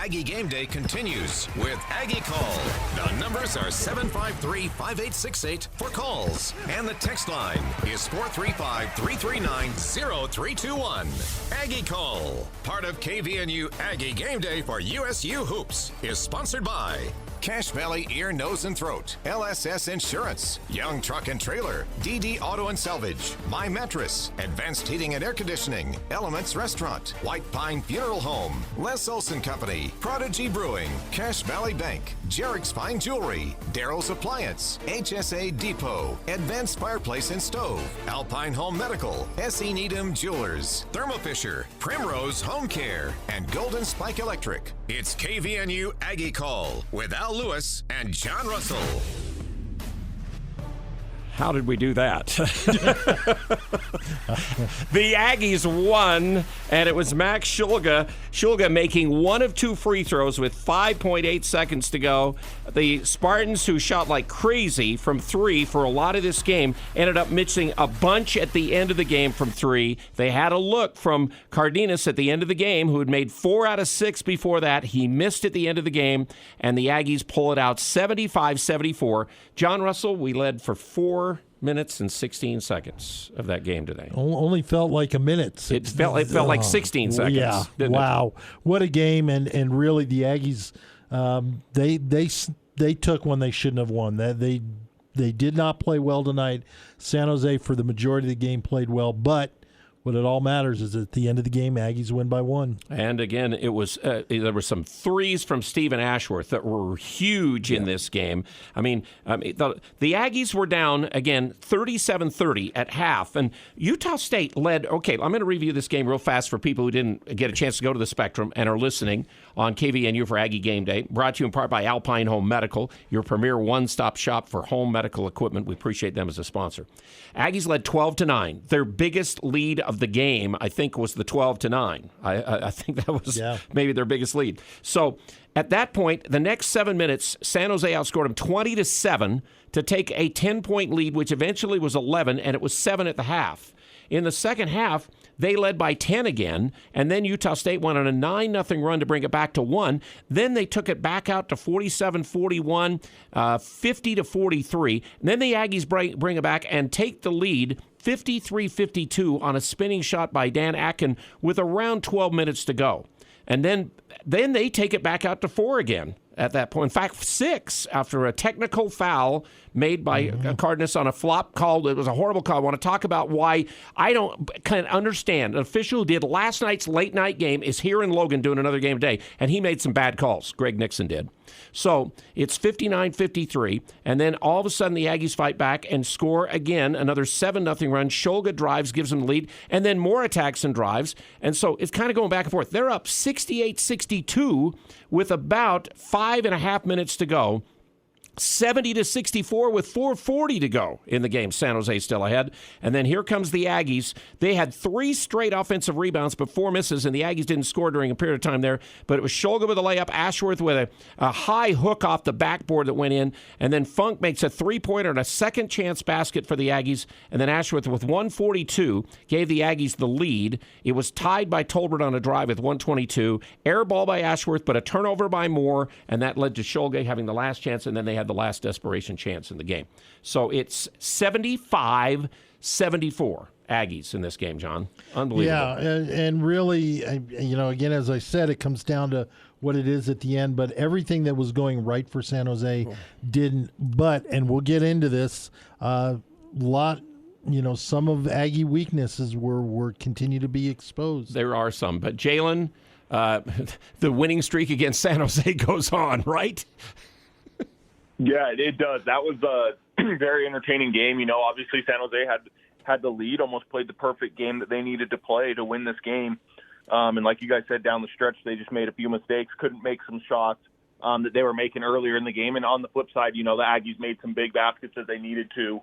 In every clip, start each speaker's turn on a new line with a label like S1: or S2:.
S1: Aggie Game Day continues with Aggie Call. The numbers are 753-5868 for calls. And the text line is 435-339-0321. Aggie Call, part of KVNU Aggie Game Day for USU Hoops, is sponsored by Cache Valley Ear, Nose, and Throat, LSS Insurance, Young Truck and Trailer, DD Auto and Salvage, My Mattress, Advanced Heating and Air Conditioning, Elements Restaurant, White Pine Funeral Home, Les Olson Company, Prodigy Brewing, Cache Valley Bank, Jarek's Fine Jewelry, Darrell's Appliance, HSA Depot, Advanced Fireplace and Stove, Alpine Home Medical, S.E. Needham Jewelers, Thermo Fisher, Primrose Home Care, and Golden Spike Electric. It's KVNU Aggie Call with Al Lewis and John Russell.
S2: How did we do that? The Aggies won, and it was Max Shulga. Shulga making one of two free throws with 5.8 seconds to go. The Spartans, who shot like crazy from three for a lot of this game, ended up missing a bunch at the end of the game from three. They had a look from Cardenas at the end of the game, who had made 4 out of 6 before that. He missed at the end of the game, and the Aggies pull it out 75-74. John Russell, we led for 4 minutes and 16 seconds of that game today.
S3: Only felt like a minute.
S2: It felt like 16 seconds.
S3: Yeah, wow. What a game, and really the Aggies, they took one they shouldn't have won. They did not play well tonight. San Jose, for the majority of the game, played well, but what it all matters is at the end of the game, Aggies win by 1.
S2: And again, it was there were some threes from Stephen Ashworth that were huge in this game. I mean the Aggies were down, again, 37-30 at half. And Utah State led. Okay, I'm going to review this game real fast for people who didn't get a chance to go to the Spectrum and are listening on KVNU for Aggie Game Day. Brought to you in part by Alpine Home Medical, your premier one-stop shop for home medical equipment. We appreciate them as a sponsor. Aggies led 12-9. Their biggest lead of the game, I think, was the 12-9. I think that was maybe their biggest lead. So at that point, the next 7 minutes, San Jose outscored them 20-7 to take a 10-point lead, which eventually was 11, and it was 7 at the half. In the second half, they led by 10 again, and then Utah State went on a 9-0 run to bring it back to 1. Then they took it back out to 47-41, 50-43. And then the Aggies bring it back and take the lead 53-52 on a spinning shot by Dan Atkin with around 12 minutes to go. And then they take it back out to 4 again at that point. In fact, 6 after a technical foul made by Cardenas on a flop call. It was a horrible call. I want to talk about why I don't kind of understand. An official who did last night's late night game is here in Logan doing another game today, and he made some bad calls. Greg Nixon did. So it's 59-53, and then all of a sudden the Aggies fight back and score again, another 7-0 run. Shulga drives, gives them the lead, and then more attacks and drives. And so it's kind of going back and forth. They're up 68-62 with about 5.5 minutes to go. 70-64 with 4:40 to go in the game. San Jose still ahead. And then here comes the Aggies. They had 3 straight offensive rebounds, but 4 misses, and the Aggies didn't score during a period of time there. But it was Shulga with a layup, Ashworth with a high hook off the backboard that went in, and then Funk makes a 3-pointer and a second chance basket for the Aggies. And then Ashworth with 1:42 gave the Aggies the lead. It was tied by Tolbert on a drive with 1:22. Air ball by Ashworth, but a turnover by Moore, and that led to Shulga having the last chance, and then they had the last desperation chance in the game. So it's 75-74 Aggies in this game, John. Unbelievable.
S3: Yeah, and really, again, as I said, it comes down to what it is at the end, but everything that was going right for San Jose didn't. But, and we'll get into this, some of Aggie weaknesses were continue to be exposed.
S2: There are some, but Jalen, the winning streak against San Jose goes on, right?
S4: Yeah, it does. That was a very entertaining game. Obviously San Jose had the lead, almost played the perfect game that they needed to play to win this game. And like you guys said, down the stretch, they just made a few mistakes, couldn't make some shots that they were making earlier in the game. And on the flip side, the Aggies made some big baskets that they needed to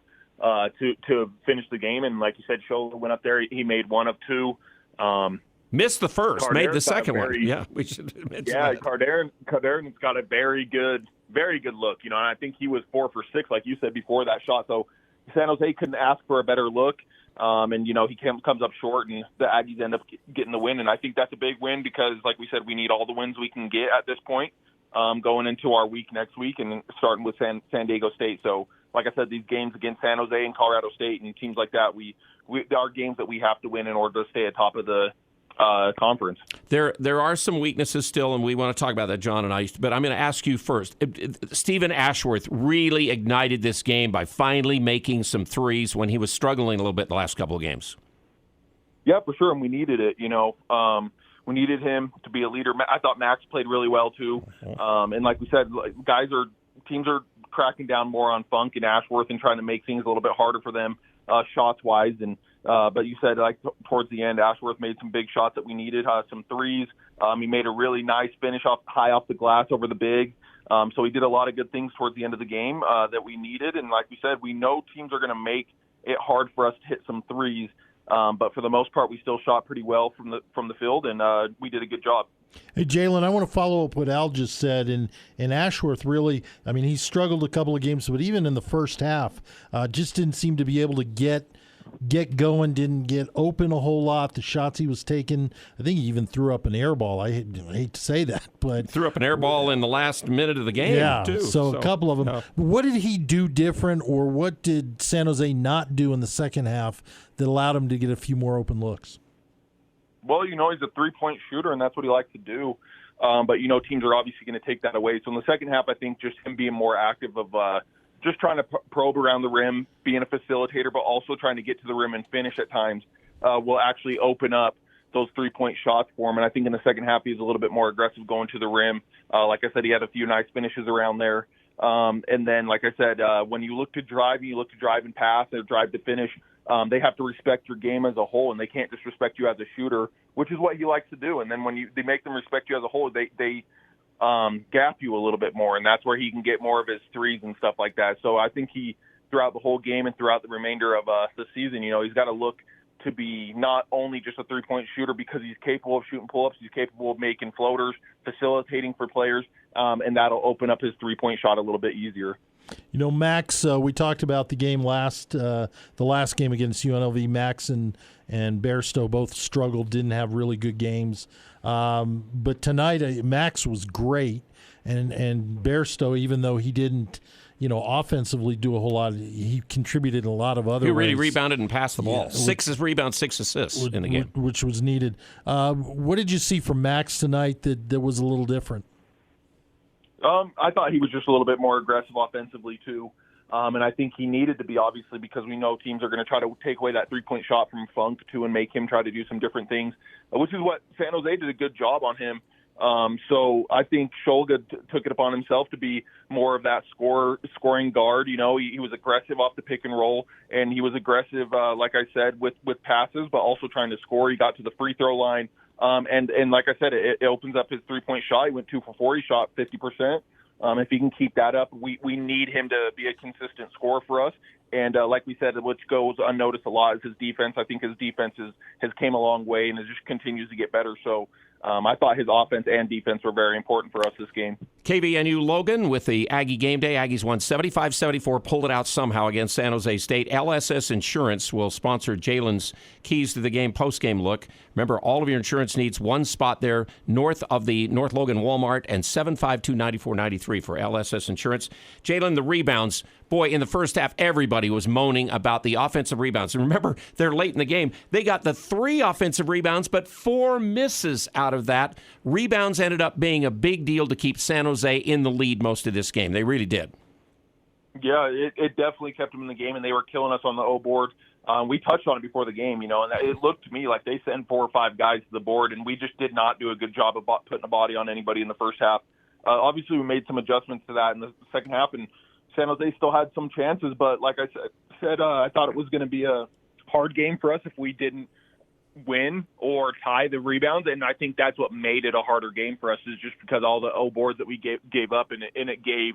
S4: finish the game. And like you said, Shulga went up there. He made 1 of 2.
S2: Missed the first, made the second one.
S4: Yeah,
S2: we should mention
S4: that.
S2: Cardenas
S4: got a very good look. And I think he was 4 for 6, like you said before that shot. So San Jose couldn't ask for a better look. And, he comes up short, and the Aggies end up getting the win. And I think that's a big win because, like we said, we need all the wins we can get at this point going into our week next week and starting with San Diego State. So, like I said, these games against San Jose and Colorado State and teams like that, we are games that we have to win in order to stay atop of the conference.
S2: There are some weaknesses still, and we want to talk about that, John and I. But I'm going to ask you first. Stephen Ashworth really ignited this game by finally making some threes when he was struggling a little bit the last couple of games.
S4: Yeah, for sure, and we needed it. We needed him to be a leader. I thought Max played really well too, and like we said, teams are cracking down more on Funk and Ashworth and trying to make things a little bit harder for them shots wise. And but you said towards the end, Ashworth made some big shots that we needed, some threes. He made a really nice finish high off the glass over the big. So he did a lot of good things towards the end of the game that we needed. And like we said, we know teams are going to make it hard for us to hit some threes. But for the most part, we still shot pretty well from the field, and we did a good job.
S3: Hey, Jalen, I want to follow up what Al just said. And Ashworth really, he struggled a couple of games, but even in the first half, just didn't seem to be able to get going, didn't get open a whole lot. The shots he was taking, I think he even threw up an air ball. I hate to say that, but
S2: threw up an air ball in the last minute of the game, too.
S3: So a couple of them. No. What did he do different, or what did San Jose not do in the second half that allowed him to get a few more open looks?
S4: Well, he's a three-point shooter, and that's what he likes to do. But, teams are obviously going to take that away. So in the second half, I think just him being more active of just trying to probe around the rim, being a facilitator, but also trying to get to the rim and finish at times will actually open up those three-point shots for him. And I think in the second half, he's a little bit more aggressive going to the rim. Like I said, he had a few nice finishes around there. And then, like I said, when you look to drive and pass or drive to finish, they have to respect your game as a whole, and they can't just respect you as a shooter, which is what he likes to do. And then when they make them respect you as a whole, they gap you a little bit more, and that's where he can get more of his threes and stuff like that. So I think he, throughout the whole game and throughout the remainder of the season, he's got to look to be not only just a three-point shooter because he's capable of shooting pull-ups, he's capable of making floaters, facilitating for players, and that'll open up his three-point shot a little bit easier.
S3: Max, we talked about the game the last game against UNLV. Max and Bairstow both struggled, didn't have really good games. But tonight, Max was great, and Bairstow, even though he didn't, offensively do a whole lot, he contributed a lot of other ways.
S2: He really rebounded and passed the ball. 6 rebounds, 6 assists in the game.
S3: Which was needed. What did you see from Max tonight that was a little different?
S4: I thought he was just a little bit more aggressive offensively, too. And I think he needed to be, obviously, because we know teams are going to try to take away that three-point shot from Funk, too, and make him try to do some different things, which is what San Jose did a good job on him. So I think Shulga took it upon himself to be more of that scoring guard. He was aggressive off the pick and roll, and he was aggressive, like I said, with passes, but also trying to score. He got to the free throw line. And like I said, it opens up his three-point shot. He went 2 for 4. He shot 50%. If he can keep that up, we need him to be a consistent scorer for us. And like we said, which goes unnoticed a lot, is his defense. I think his defense has came a long way and it just continues to get better. So I thought his offense and defense were very important for us this game.
S2: KVNU Logan with the Aggie game day. Aggies won 75-74, pulled it out somehow against San Jose State. LSS Insurance will sponsor Jalen's Keys to the Game post-game look. Remember, all of your insurance needs one spot there north of the North Logan Walmart, and 752-9493 for LSS Insurance. Jalen, the rebounds. Boy, in the first half, everybody was moaning about the offensive rebounds. And remember, they're late in the game. They got the 3 offensive rebounds, but 4 misses out of that. Rebounds ended up being a big deal to keep San Jose in the lead most of this game. They really did.
S4: Yeah, it definitely kept them in the game, and they were killing us on the O board. We touched on it before the game, and it looked to me like they sent 4 or 5 guys to the board, and we just did not do a good job of putting a body on anybody in the first half. Obviously, we made some adjustments to that in the second half, and San Jose still had some chances, but like I said, I thought it was going to be a hard game for us if we didn't win or tie the rebounds, and I think that's what made it a harder game for us, is just because all the O boards that we gave up, and it gave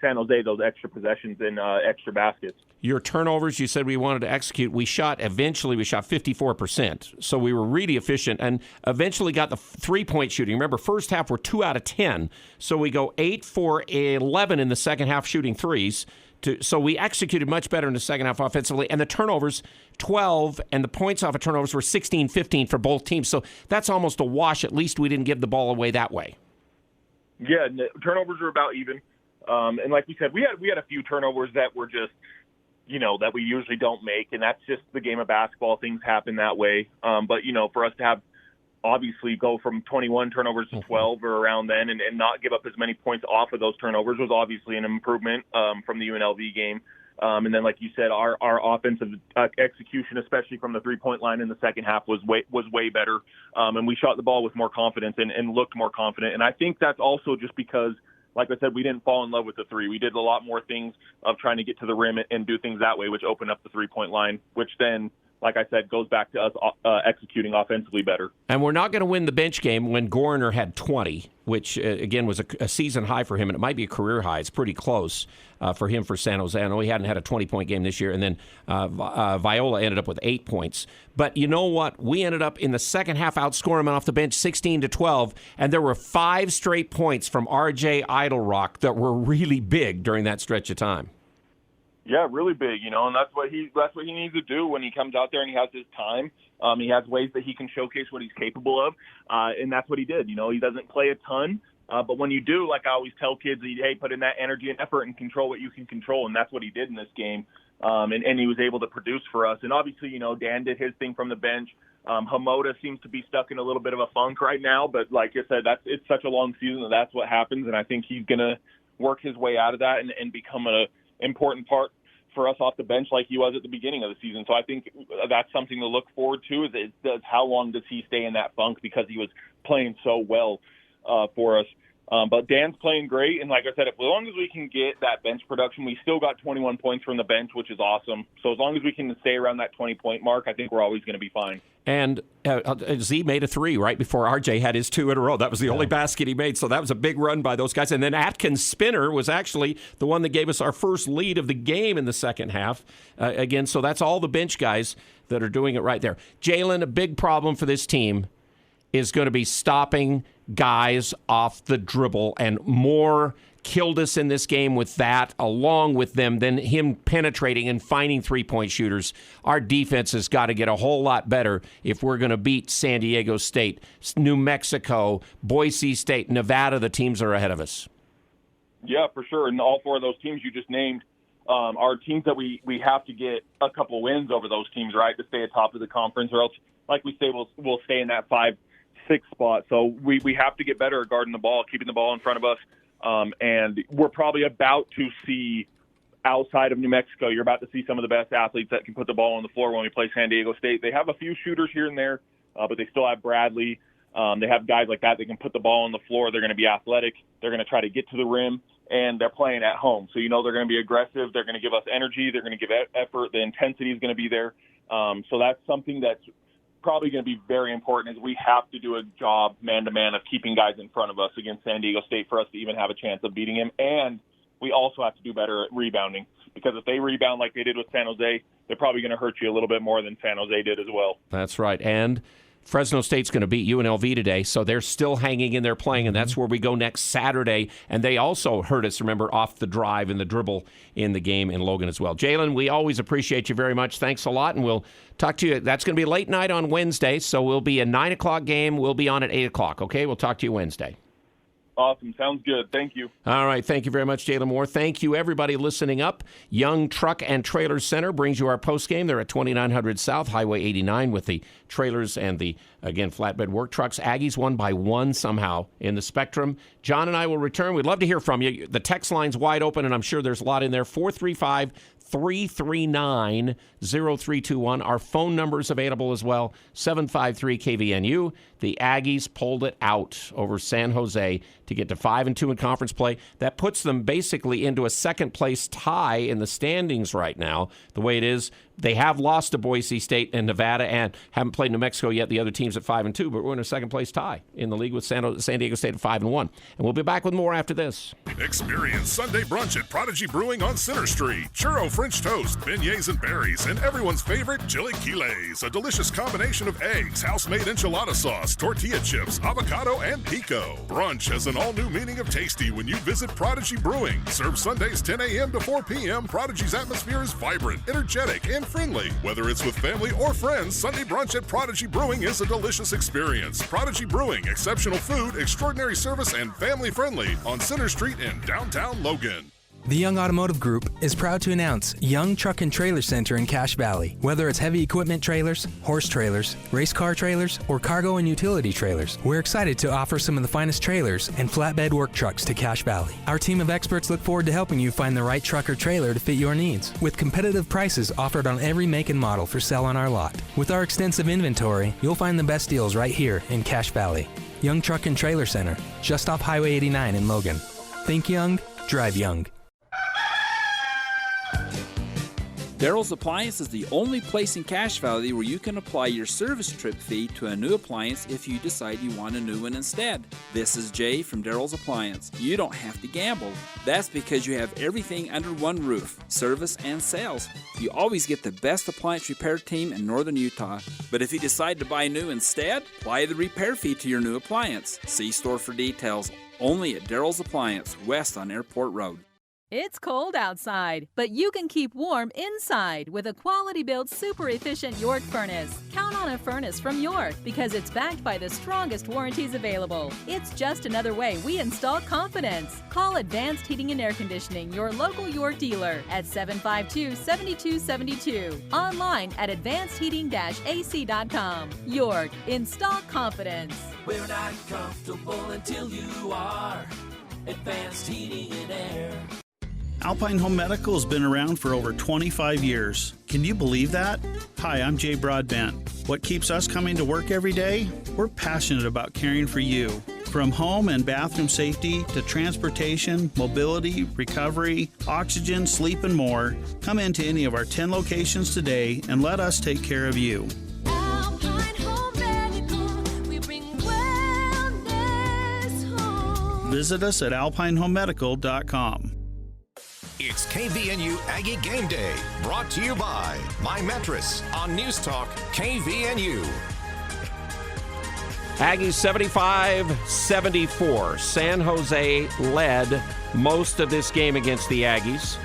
S4: San Jose those extra possessions and extra baskets.
S2: Your turnovers, you said we wanted to execute. Eventually we shot 54%. So we were really efficient and eventually got the 3-point shooting. Remember, first half we're 2 out of 10. So we go 8 for 11 in the second half shooting threes So we executed much better in the second half offensively, and the turnovers, 12, and the points off of turnovers were 16-15 for both teams. So that's almost a wash. At least we didn't give the ball away that way.
S4: Yeah, turnovers are about even. And like we said, we had a few turnovers that were just, that we usually don't make, and that's just the game of basketball. Things happen that way. But, for us to have obviously go from 21 turnovers to 12 or around then and not give up as many points off of those turnovers was obviously an improvement from the UNLV game. And then, like you said, our offensive execution, especially from the three-point line in the second half, was way better. And we shot the ball with more confidence and looked more confident. And I think that's also just because, like I said, we didn't fall in love with the three. We did a lot more things of trying to get to the rim and do things that way, which opened up the three-point line, which then, like I said, goes back to us executing offensively better. And
S2: we're not going to win the bench game when Gorner had 20, which, again, was a season high for him, and it might be a career high. It's pretty close for him for San Jose. I know he hadn't had a 20-point game this year, and then Viola ended up with 8 points. But you know what? We ended up in the second half outscoring him off the bench 16-12, and there were 5 straight points from R.J. Idlerock that were really big during that stretch of time.
S4: Yeah, really big, and that's what he needs to do when he comes out there and he has his time. He has ways that he can showcase what he's capable of, and that's what he did. He doesn't play a ton, but when you do, like I always tell kids, hey, put in that energy and effort and control what you can control, and that's what he did in this game. And he was able to produce for us. And obviously, Dan did his thing from the bench. Hamoda seems to be stuck in a little bit of a funk right now, but like I said, it's such a long season that that's what happens, and I think he's going to work his way out of that and become an important part for us off the bench like he was at the beginning of the season. So I think that's something to look forward to is how long does he stay in that funk, because he was playing so well for us. But Dan's playing great, and like I said, as long as we can get that bench production, we still got 21 points from the bench, which is awesome. So as long as we can stay around that 20-point mark, I think we're always going to be fine.
S2: And Z made a 3 right before RJ had his 2 in a row. That was the only basket he made, so that was a big run by those guys. And then Atkins' spinner was actually the one that gave us our first lead of the game in the second half. Again, so that's all the bench guys that are doing it right there. Jalen, a big problem for this team is going to be stopping guys off the dribble, and Moore killed us in this game with that, along with them, then him penetrating and finding three-point shooters. Our defense has got to get a whole lot better if we're going to beat San Diego State, New Mexico, Boise State, Nevada. The teams are ahead of us.
S4: Yeah, for sure. And all 4 of those teams you just named are teams that we have to get a couple wins over those teams, right, to stay atop of the conference, or else, like we say, we'll stay in that 5-6 spot. So we have to get better at guarding the ball, keeping the ball in front of us. And we're probably about to see, outside of New Mexico, you're about to see some of the best athletes that can put the ball on the floor when we play San Diego State. They have a few shooters here and there, but they still have Bradley. They have guys like that can put the ball on the floor. They're going to be athletic. They're going to try to get to the rim, and they're playing at home. So, they're going to be aggressive. They're going to give us energy. They're going to give effort. The intensity is going to be there. So that's something that's probably going to be very important, is we have to do a job man-to-man of keeping guys in front of us against San Diego State for us to even have a chance of beating him. And we also have to do better at rebounding, because if they rebound like they did with San Jose, they're probably going to hurt you a little bit more than San Jose did as well.
S2: That's right. And Fresno State's going to beat UNLV today, so they're still hanging in there playing, and that's where we go next Saturday. And they also hurt us, remember, off the drive and the dribble in the game in Logan as well. Jalen, we always appreciate you very much. Thanks a lot, and we'll talk to you. That's going to be a late night on Wednesday, so we'll be a 9 o'clock game. We'll be on at 8 o'clock, okay? We'll talk to you Wednesday.
S4: Awesome. Sounds good. Thank you.
S2: All right. Thank you very much, Jalen Moore. Thank you, everybody listening up. Young Truck and Trailer Center brings you our postgame. They're at 2900 South, Highway 89, with the trailers and the, again, flatbed work trucks. Aggies won by 1 somehow in the Spectrum. John and I will return. We'd love to hear from you. The text line's wide open, and I'm sure there's a lot in there. 435-339-0321. Our phone number is available as well, 753-KVNU. The Aggies pulled it out over San Jose to get to 5-2 in conference play. That puts them basically into a second-place tie in the standings right now, the way it is. They have lost to Boise State and Nevada and haven't played New Mexico yet. The other team's at 5-2, but we're in a second-place tie in the league with San Diego State at 5-1. And we'll be back with more after this.
S5: Experience Sunday brunch at Prodigy Brewing on Center Street. Churro French toast, beignets and berries, and everyone's favorite chilaquiles. A delicious combination of eggs, house-made enchilada sauce, tortilla chips, avocado, and pico. Brunch has an all-new meaning of tasty when you visit Prodigy Brewing. Served Sundays 10 a.m. to 4 p.m., Prodigy's atmosphere is vibrant, energetic, and friendly. Whether it's with family or friends, Sunday brunch at Prodigy Brewing is a delicious experience. Prodigy Brewing, exceptional food, extraordinary service, and family-friendly on Center Street in downtown Logan.
S6: The Young Automotive Group is proud to announce Young Truck and Trailer Center in Cache Valley. Whether it's heavy equipment trailers, horse trailers, race car trailers, or cargo and utility trailers, we're excited to offer some of the finest trailers and flatbed work trucks to Cache Valley. Our team of experts look forward to helping you find the right truck or trailer to fit your needs, with competitive prices offered on every make and model for sale on our lot. With our extensive inventory, you'll find the best deals right here in Cache Valley. Young Truck and Trailer Center, just off Highway 89 in Logan. Think young, drive young.
S7: Daryl's Appliance is the only place in Cache Valley where you can apply your service trip fee to a new appliance if you decide you want a new one instead. This is Jay from Daryl's Appliance. You don't have to gamble. That's because you have everything under one roof, service and sales. You always get the best appliance repair team in northern Utah. But if you decide to buy new instead, apply the repair fee to your new appliance. See store for details. Only at Daryl's Appliance, west on Airport Road.
S8: It's cold outside, but you can keep warm inside with a quality-built, super-efficient York furnace. Count on a furnace from York because it's backed by the strongest warranties available. It's just another way we install confidence. Call Advanced Heating and Air Conditioning, your local York dealer, at 752-7272. Online at advancedheating-ac.com. York, install confidence.
S9: We're not comfortable until you are. Advanced Heating and Air.
S10: Alpine Home Medical has been around for over 25 years. Can you believe that? Hi, I'm Jay Broadbent. What keeps us coming to work every day? We're passionate about caring for you. From home and bathroom safety to transportation, mobility, recovery, oxygen, sleep, and more, come into any of our 10 locations today and let us take care of you.
S11: Alpine Home Medical, we bring wellness home.
S10: Visit us at alpinehomemedical.com.
S1: It's KVNU Aggie Game Day, brought to you by My Mattress on News Talk KVNU.
S2: Aggies 75-74. San Jose led most of this game against the Aggies.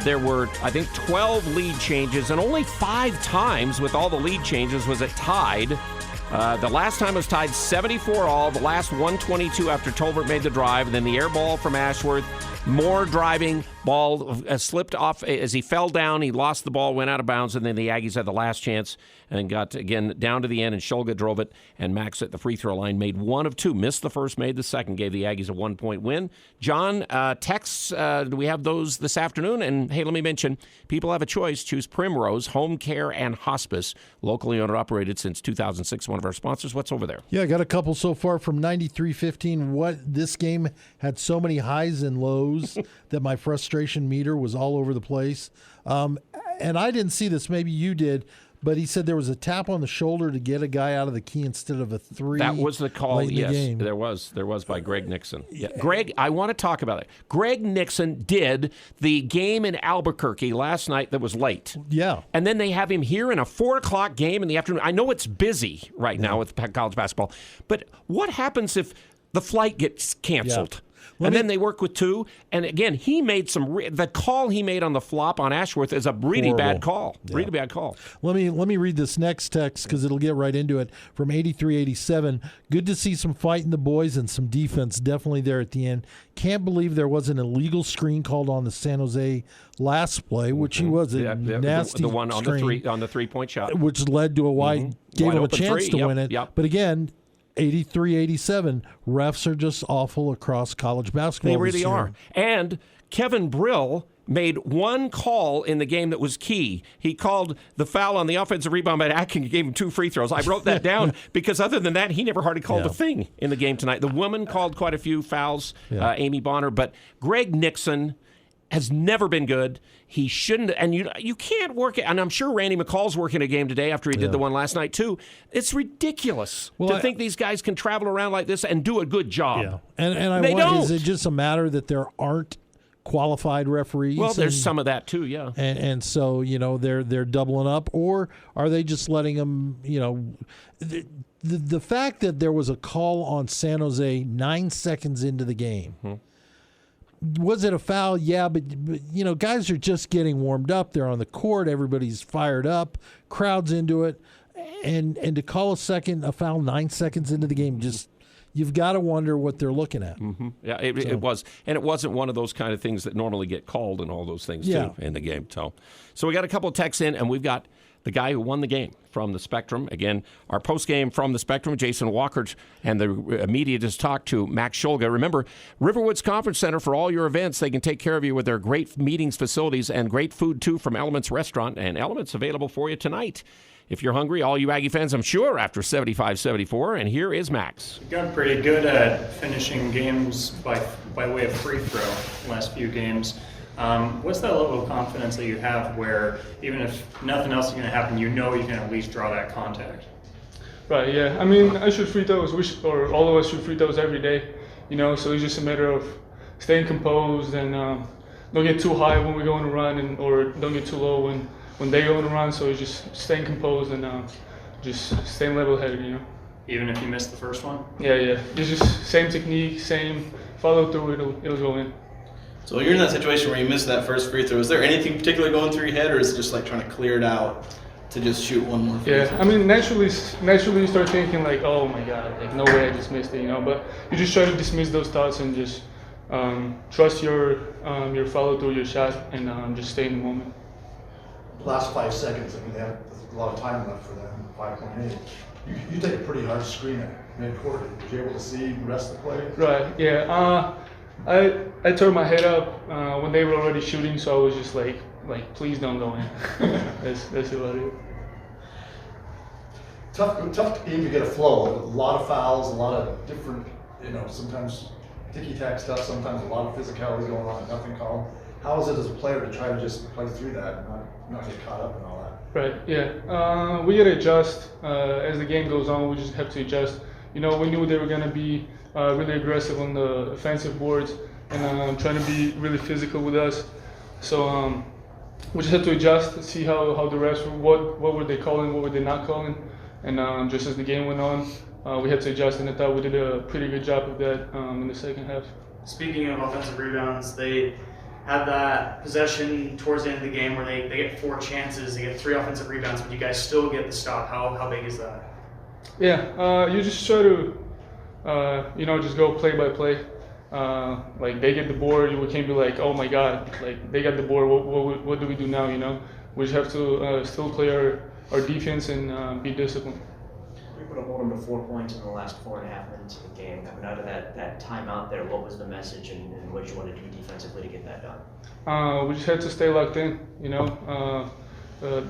S2: There were, I think, 12 lead changes, and only 5 times with all the lead changes was it tied. The last time it was tied 74 all, the last 122 after Tolbert made the drive, and then the air ball from Ashworth. More driving, ball slipped off as he fell down. He lost the ball, went out of bounds, and then the Aggies had the last chance and got, again, down to the end, and Shulga drove it, and Max at the free throw line made 1 of 2. Missed the first, made the second, gave the Aggies a 1-point win. John, texts, do we have those this afternoon? And, hey, let me mention, people have a choice. Choose Primrose Home Care and Hospice, locally owned and operated since 2006, one of our sponsors. What's over there?
S3: Yeah, I got a couple so far from 93.15. What this game had so many highs and lows that my frustration meter was all over the place. And I didn't see this. Maybe you did. But he said there was a tap on the shoulder to get a guy out of the key instead of a 3.
S2: That was the call, yes.
S3: The
S2: there was by Greg Nixon. Yeah. Greg, I want to talk about it. Greg Nixon did the game in Albuquerque last night that was late.
S3: Yeah.
S2: And then they have him here in a 4 o'clock game in the afternoon. I know it's busy right now with college basketball, but what happens if the flight gets canceled? Yeah. Then they work with 2. And again, he made the call he made on the flop on Ashworth is a really bad call. Yeah. Really bad call.
S3: Let me read this next text because it'll get right into it. From 8387, good to see some fight in the boys and some defense definitely there at the end. Can't believe there was an illegal screen called on the San Jose last play, which he was a nasty
S2: the one on
S3: screen,
S2: on the 3-point shot,
S3: which led to a wide, gave him a chance to win it.
S2: Yep.
S3: But again, 83-87, refs are just awful across college basketball.
S2: They really are. And Kevin Brill made one call in the game that was key. He called the foul on the offensive rebound by Aggie, gave him 2 free throws. I wrote that down because other than that, he never hardly called a thing in the game tonight. The woman called quite a few fouls, Amy Bonner, but Greg Nixon has never been good. He shouldn't, and you can't work it. And I'm sure Randy McCall's working a game today after he did the one last night too. It's ridiculous to think these guys can travel around like this and do a good job.
S3: Yeah, and
S2: they don't.
S3: Is it just a matter that there aren't qualified referees?
S2: Well, there's some of that too, yeah.
S3: And so they're doubling up, or are they just letting them? The fact that there was a call on San Jose 9 seconds into the game. Was it a foul? Yeah, but guys are just getting warmed up. They're on the court. Everybody's fired up. Crowd's into it, and to call a foul 9 seconds into the game, just you've got to wonder what they're looking at.
S2: Yeah, it was, and it wasn't one of those kind of things that normally get called and all those things too in the game. So we got a couple of texts in, and we've got the guy who won the game from the Spectrum. Again, our post-game from the Spectrum, Jason Walker, and the media just talked to Max Scholga. Remember, Riverwoods Conference Center for all your events. They can take care of you with their great meetings facilities and great food, too, from Elements Restaurant. And Elements available for you tonight. If you're hungry, all you Aggie fans, I'm sure, after 75-74. And here is Max.
S12: We've gotten pretty good at finishing games by way of free throw the last few games. What's that level of confidence that you have where even if nothing else is going to happen, you can at least draw that contact?
S13: Right, yeah. I mean, I shoot free throws, or all of us shoot free throws every day, so it's just a matter of staying composed and don't get too high when we go on a run or don't get too low when they go on a run. So it's just staying composed and just staying level-headed,
S12: Even if you missed the first one?
S13: Yeah. It's just same technique, same follow through, it'll go in.
S14: So you're in that situation where you missed that first free throw. Is there anything particular going through your head, or is it just like trying to clear it out to just shoot one more free throw?
S13: I mean, naturally you start thinking like, oh my God, like no way I just missed it, But you just try to dismiss those thoughts and just trust your follow through, your shot, and just stay in the moment.
S15: Last 5 seconds, I mean, they have a lot of time left for them, 5.8. You take a pretty hard screen at mid-court. Were you able to see the rest of the play?
S13: Right, yeah. I turned my head up when they were already shooting, so I was just like please don't go in. That's about it.
S15: Tough game to get a flow. A lot of fouls, a lot of different, sometimes ticky-tack stuff, sometimes a lot of physicality going on, nothing called. How is it as a player to try to just play through that and not get caught up in all that?
S13: Right, yeah. We got to adjust. As the game goes on, we just have to adjust. We knew they were going to be really aggressive on the offensive boards and trying to be really physical with us. So we just had to adjust, see how the refs what were they calling, what were they not calling. And just as the game went on, we had to adjust, and I thought we did a pretty good job of that in the second half.
S16: Speaking of offensive rebounds, they had that possession towards the end of the game where they get 4 chances, they get 3 offensive rebounds, but you guys still get the stop. How big is that?
S13: Yeah, you just try to, just go play by play. Like they get the board, we can't be like, oh my God, like they got the board. What do we do now? We just have to still play our defense and be disciplined.
S17: We put a hold them to 4 points in the last 4.5 minutes of the game. Coming out of that timeout there, what was the message and what did you want to do defensively to get that done?
S13: We just had to stay locked in.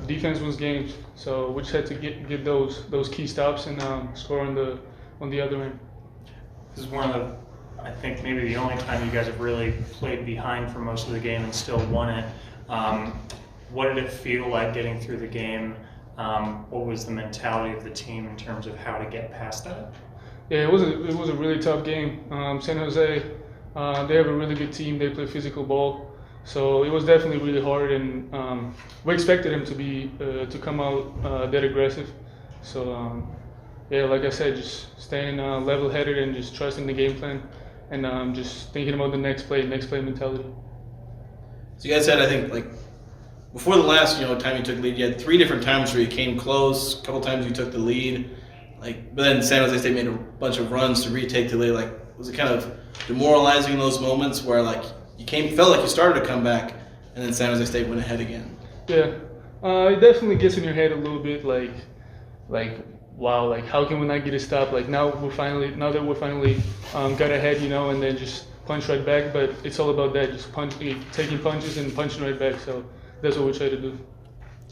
S13: Defense wins games, so we just had to get those key stops and score on the other end.
S12: This is one of the, I think maybe the only time you guys have really played behind for most of the game and still won it. What did it feel like getting through the game? What was the mentality of the team in terms of how to get past that?
S13: Yeah, it was a really tough game. San Jose, they have a really good team. They play physical ball, so it was definitely really hard. And we expected them to come out that aggressive. So yeah, like I said, just staying level-headed and just trusting the game plan, and just thinking about the next play mentality.
S14: So you guys had, I think, like before the last time you took the lead, you had 3 different times where you came close. A couple times you took the lead, but then San Jose State made a bunch of runs to retake the lead. Like, was it kind of demoralizing in those moments where you felt like you started to come back, and then San Jose State went ahead again?
S13: Yeah, it definitely gets in your head a little bit, like wow, like how can we not get a stop? Like now that we're finally got ahead, and then just punch right back. But it's all about that, just taking punches and punching right back. So that's what we try to do.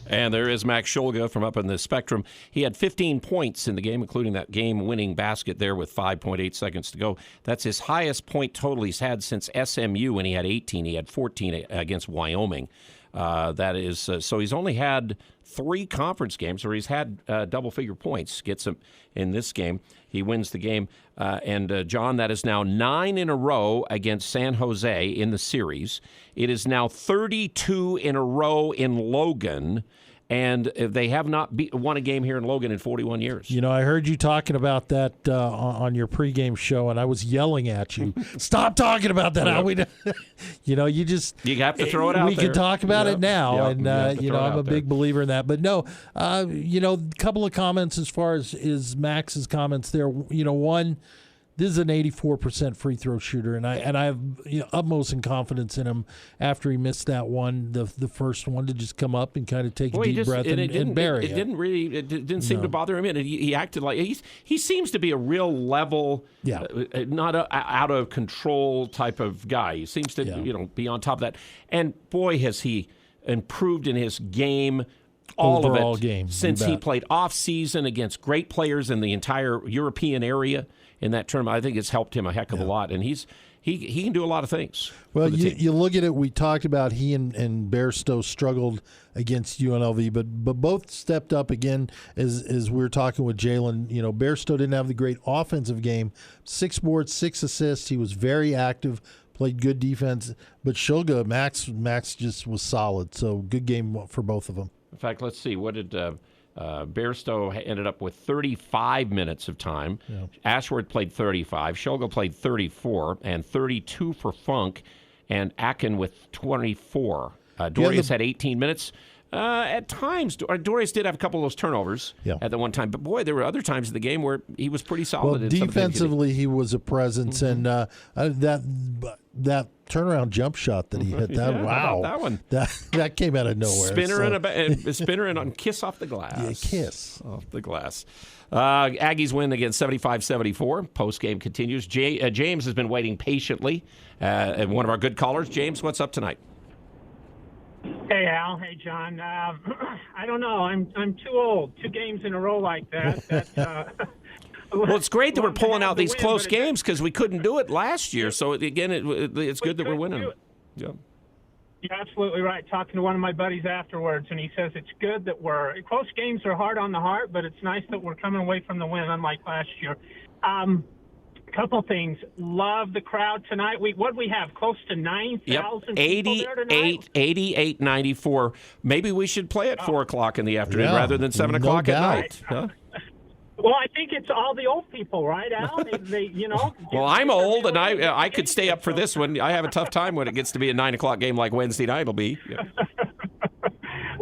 S2: And there is Max Shulga from up in the Spectrum. He had 15 points in the game, including that game-winning basket there with 5.8 seconds to go. That's his highest point total he's had since SMU when he had 18. He had 14 against Wyoming. That is so he's only had 3 conference games where he's had double-figure points. Gets him in this game. He wins the game. And, John, that is now 9 in a row against San Jose in the series. It is now 32 in a row in Logan. And they have not won a game here in Logan in 41 years.
S3: You know, I heard you talking about that on your pregame show, and I was yelling at you. Stop talking about that. You know, you
S2: have to throw it out
S3: we
S2: there.
S3: can talk about it now, and you know, I'm a big believer in that. But no, you know, a couple of comments as far as Max's comments there. You know, one, this is an 84% free throw shooter, and I have utmost in confidence in him after he missed that one, the first one, to just come up and kind of take a deep breath and bury it.
S2: It didn't seem to bother him. And he acted like he seems to be a real level, not a out of control type of guy. He seems to be on top of that. And boy, has he improved in his game.
S3: Overall
S2: of it
S3: game,
S2: since he played off season against great players in the entire European area in that tournament. I think it's helped him a heck of a lot, and he can do a lot of things.
S3: Well, you look at it. We talked about he and Bairstow struggled against UNLV, but both stepped up again. As we were talking with Jalen, you know, Bairstow didn't have the great offensive game. 6 boards, 6 assists. He was very active. Played good defense, but Shulga, Max just was solid. So good game for both of them.
S2: In fact, let's see. What did Bairstow ended up with 35 minutes of time. Yeah. Ashworth played 35. Shulga played 34 and 32 for Funk, and Akin with 24. Dorius had 18 minutes. At times, Dorius did have a couple of those turnovers at the one time. But, boy, there were other times in the game where he was pretty solid.
S3: Well, defensively, he was a presence. And that turnaround jump shot that he hit, wow.
S2: That one.
S3: That came out of nowhere.
S2: Spinner and on kiss off the glass.
S3: Yeah, kiss.
S2: Off the glass. Aggies win again 75-74. Post-game continues. James has been waiting patiently. And one of our good callers. James, what's up tonight?
S18: Hey, Al. Hey, John. I don't know. I'm too old. 2 games in a row like that.
S2: Well, it's great that we're pulling out these close games because we couldn't do it last year. So, again, it's good that we're winning. Yeah.
S18: You're absolutely right. Talking to one of my buddies afterwards, and he says it's good that close games are hard on the heart, but it's nice that we're coming away from the win, unlike last year. Couple things. Love the crowd tonight. What we have? Close to 9,000 people there tonight?
S2: 88,94. Maybe we should play at 4 o'clock in the afternoon rather than 7 o'clock at night. Huh?
S18: Well, I think it's all the old people, right, Al? They
S2: Well, I'm old, and I could stay up for this one. I have a tough time when it gets to be a 9 o'clock game like Wednesday night will be. Yeah.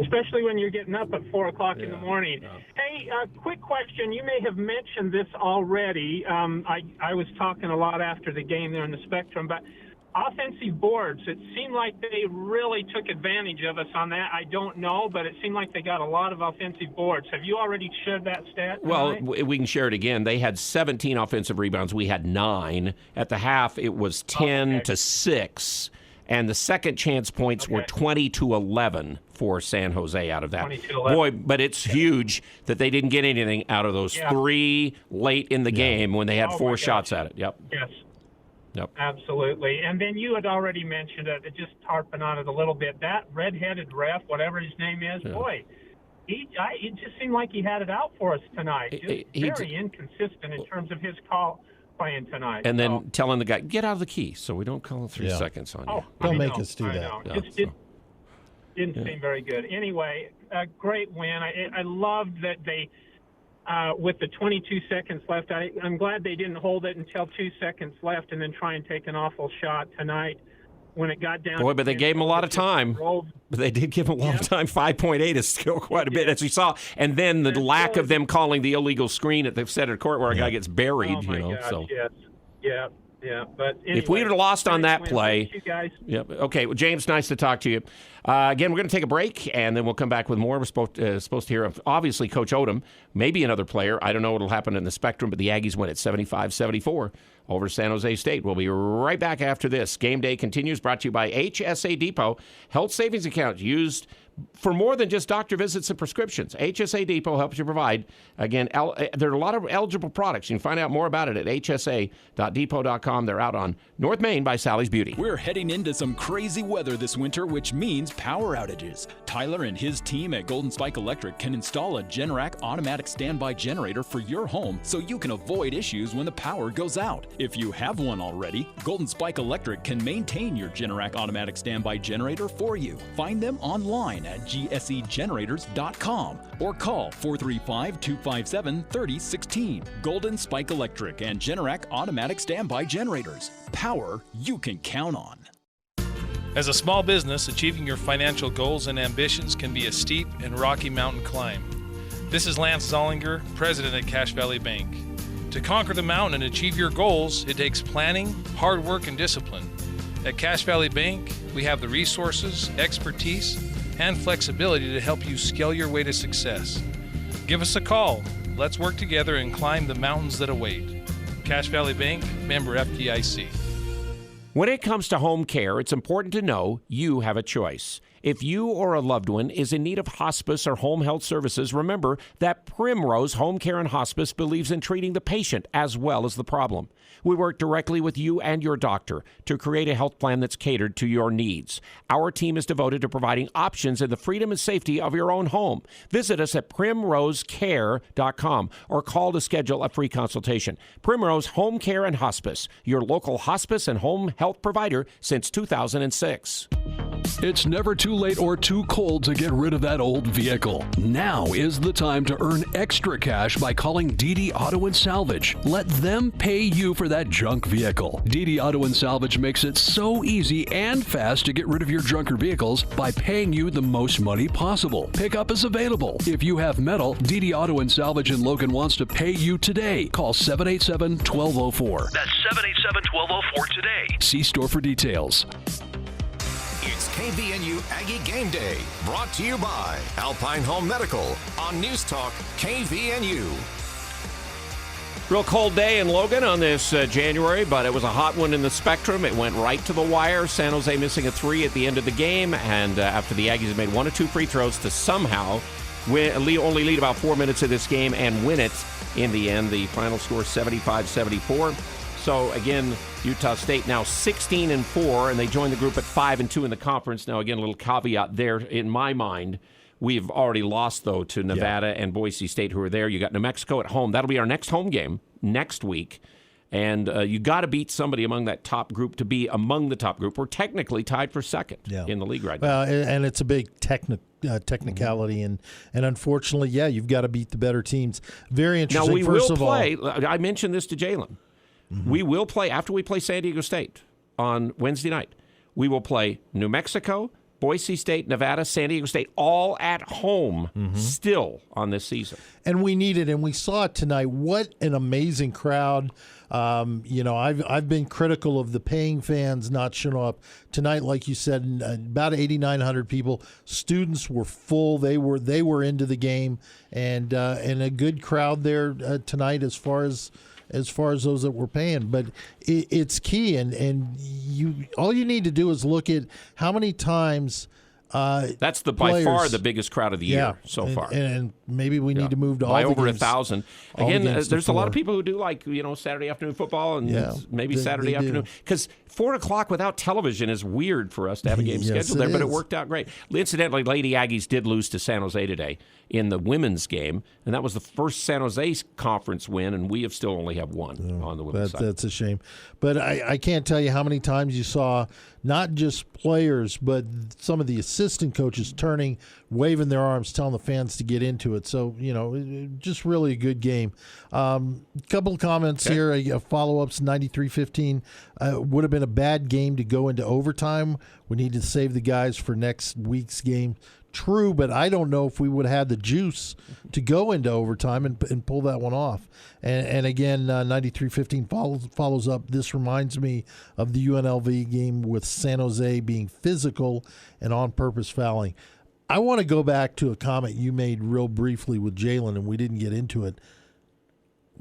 S18: Especially when you're getting up at 4 o'clock in the morning. Hey, quick question. You may have mentioned this already. I was talking a lot after the game there in the Spectrum, but offensive boards, it seemed like they really took advantage of us on that. I don't know, but it seemed like they got a lot of offensive boards. Have you already shared that stat tonight?
S2: Well, we can share it again. They had 17 offensive rebounds. We had 9. At the half, it was 10-6. And the second chance points were 20-11 for San Jose out of that. Boy, but it's huge that they didn't get anything out of those 3 late in the game when they had 4 shots at it. Yep.
S18: Yes.
S2: Yep.
S18: Absolutely. And then you had already mentioned it, just harping on it a little bit. That red-headed ref, whatever his name is, boy, it just seemed like he had it out for us tonight. Very inconsistent in terms of his call. Playing tonight.
S2: And then telling the guy, get out of the key so we don't call 3 seconds on you.
S3: Don't make us do that.
S18: Yeah, didn't seem very good. Anyway, a great win. I loved that they, with the 22 seconds left, I'm glad they didn't hold it until 2 seconds left and then try and take an awful shot tonight. When it got down,
S2: but they gave him a lot of time. But they did give him a lot of time. 5.8 is still quite a bit, as we saw. And then the lack of them calling the illegal screen at the center court where a guy gets buried.
S18: Oh my gosh, yes. Yeah. But anyway,
S2: if we'd have lost on that play,
S18: you guys.
S2: Yep. Okay. Well, James, nice to talk to you. Again, we're going to take a break, and then we'll come back with more. We're supposed to hear of, obviously, Coach Odom, maybe another player. I don't know what will happen in the Spectrum, but the Aggies win at 75-74 over San Jose State. We'll be right back after this. Game Day continues, brought to you by HSA Depot. Health savings account used for more than just doctor visits and prescriptions. HSA Depot helps you provide, again, there are a lot of eligible products. You can find out more about it at hsa.depot.com. They're out on North Main by Sally's Beauty.
S19: We're heading into some crazy weather this winter, which means power outages. Tyler and his team at Golden Spike Electric can install a Generac automatic standby generator for your home so you can avoid issues when the power goes out. If you have one already, Golden Spike Electric can maintain your Generac automatic standby generator for you. Find them online at gsegenerators.com or call 435-257-3016. Golden Spike Electric and Generac automatic standby generators. Power you can count on.
S20: As a small business, achieving your financial goals and ambitions can be a steep and rocky mountain climb. This is Lance Zollinger, president at Cache Valley Bank. To conquer the mountain and achieve your goals, it takes planning, hard work, and discipline. At Cache Valley Bank, we have the resources, expertise, and flexibility to help you scale your way to success. Give us a call. Let's work together and climb the mountains that await. Cache Valley Bank, member FDIC.
S2: When it comes to home care, it's important to know you have a choice. If you or a loved one is in need of hospice or home health services, remember that Primrose Home Care and Hospice believes in treating the patient as well as the problem. We work directly with you and your doctor to create a health plan that's catered to your needs. Our team is devoted to providing options in the freedom and safety of your own home. Visit us at primrosecare.com or call to schedule a free consultation. Primrose Home Care and Hospice, your local hospice and home health provider since 2006.
S21: It's never too late or too cold to get rid of that old vehicle. Now is the time to earn extra cash by calling DD Auto and Salvage. Let them pay you for that junk vehicle. DD Auto and Salvage makes it so easy and fast to get rid of your junker vehicles by paying you the most money possible. Pickup is available. If you have metal, DD Auto and Salvage in Logan wants to pay you today. Call 787-1204. That's 787-1204 today. See store for details.
S1: It's KVNU Aggie Game Day, brought to you by Alpine Home Medical on News Talk KVNU.
S2: Real cold day in Logan on this January, but it was a hot one in the Spectrum. It went right to the wire. San Jose missing a 3 at the end of the game, and after the Aggies had made 1 or 2 free throws to somehow only lead about 4 minutes of this game and win it in the end. The final score 75-74. So, again, Utah State now 16-4, and they joined the group at 5-2 in the conference. Now, again, a little caveat there in my mind. We've already lost, though, to Nevada and Boise State, who are there. You got New Mexico at home. That'll be our next home game next week. And you got to beat somebody among that top group to be among the top group. We're technically tied for second in the league right now.
S3: And it's a big technicality. And unfortunately, you've got to beat the better teams. Very interesting.
S2: Now, we will play. I mentioned this to Jalen. We will play, after we play San Diego State on Wednesday night, we will play New Mexico, Boise State, Nevada, San Diego State, all at home still on this season.
S3: And we need it, and we saw it tonight. What an amazing crowd. I've been critical of the paying fans not showing up. Tonight, like you said, about 8,900 people. Students were full. They were into the game, and a good crowd there tonight as far as those that were paying. But it's key, and all you need to do is look at how many times
S2: that's by far the biggest crowd of the year so far.
S3: And maybe we need to move to all
S2: by
S3: the
S2: over
S3: games,
S2: 1,000. Again, there's a lot of people who do like Saturday afternoon football and maybe Saturday afternoon, because 4 o'clock without television is weird for us to have a game scheduled there, but it worked out great. Incidentally, Lady Aggies did lose to San Jose today in the women's game, and that was the first San Jose conference win, and we still only have one on the women's side.
S3: That's a shame. But I can't tell you how many times you saw not just players, but some of the assistant coaches turning, waving their arms, telling the fans to get into it. So, just really a good game. Couple of comments here, follow-ups, 93-15. Would have been a bad game to go into overtime. We need to save the guys for next week's game. True, but I don't know if we would have had the juice to go into overtime and pull that one off. And again, 93-15 follows up. This reminds me of the UNLV game with San Jose being physical and on-purpose fouling. I want to go back to a comment you made real briefly with Jalen, and we didn't get into it.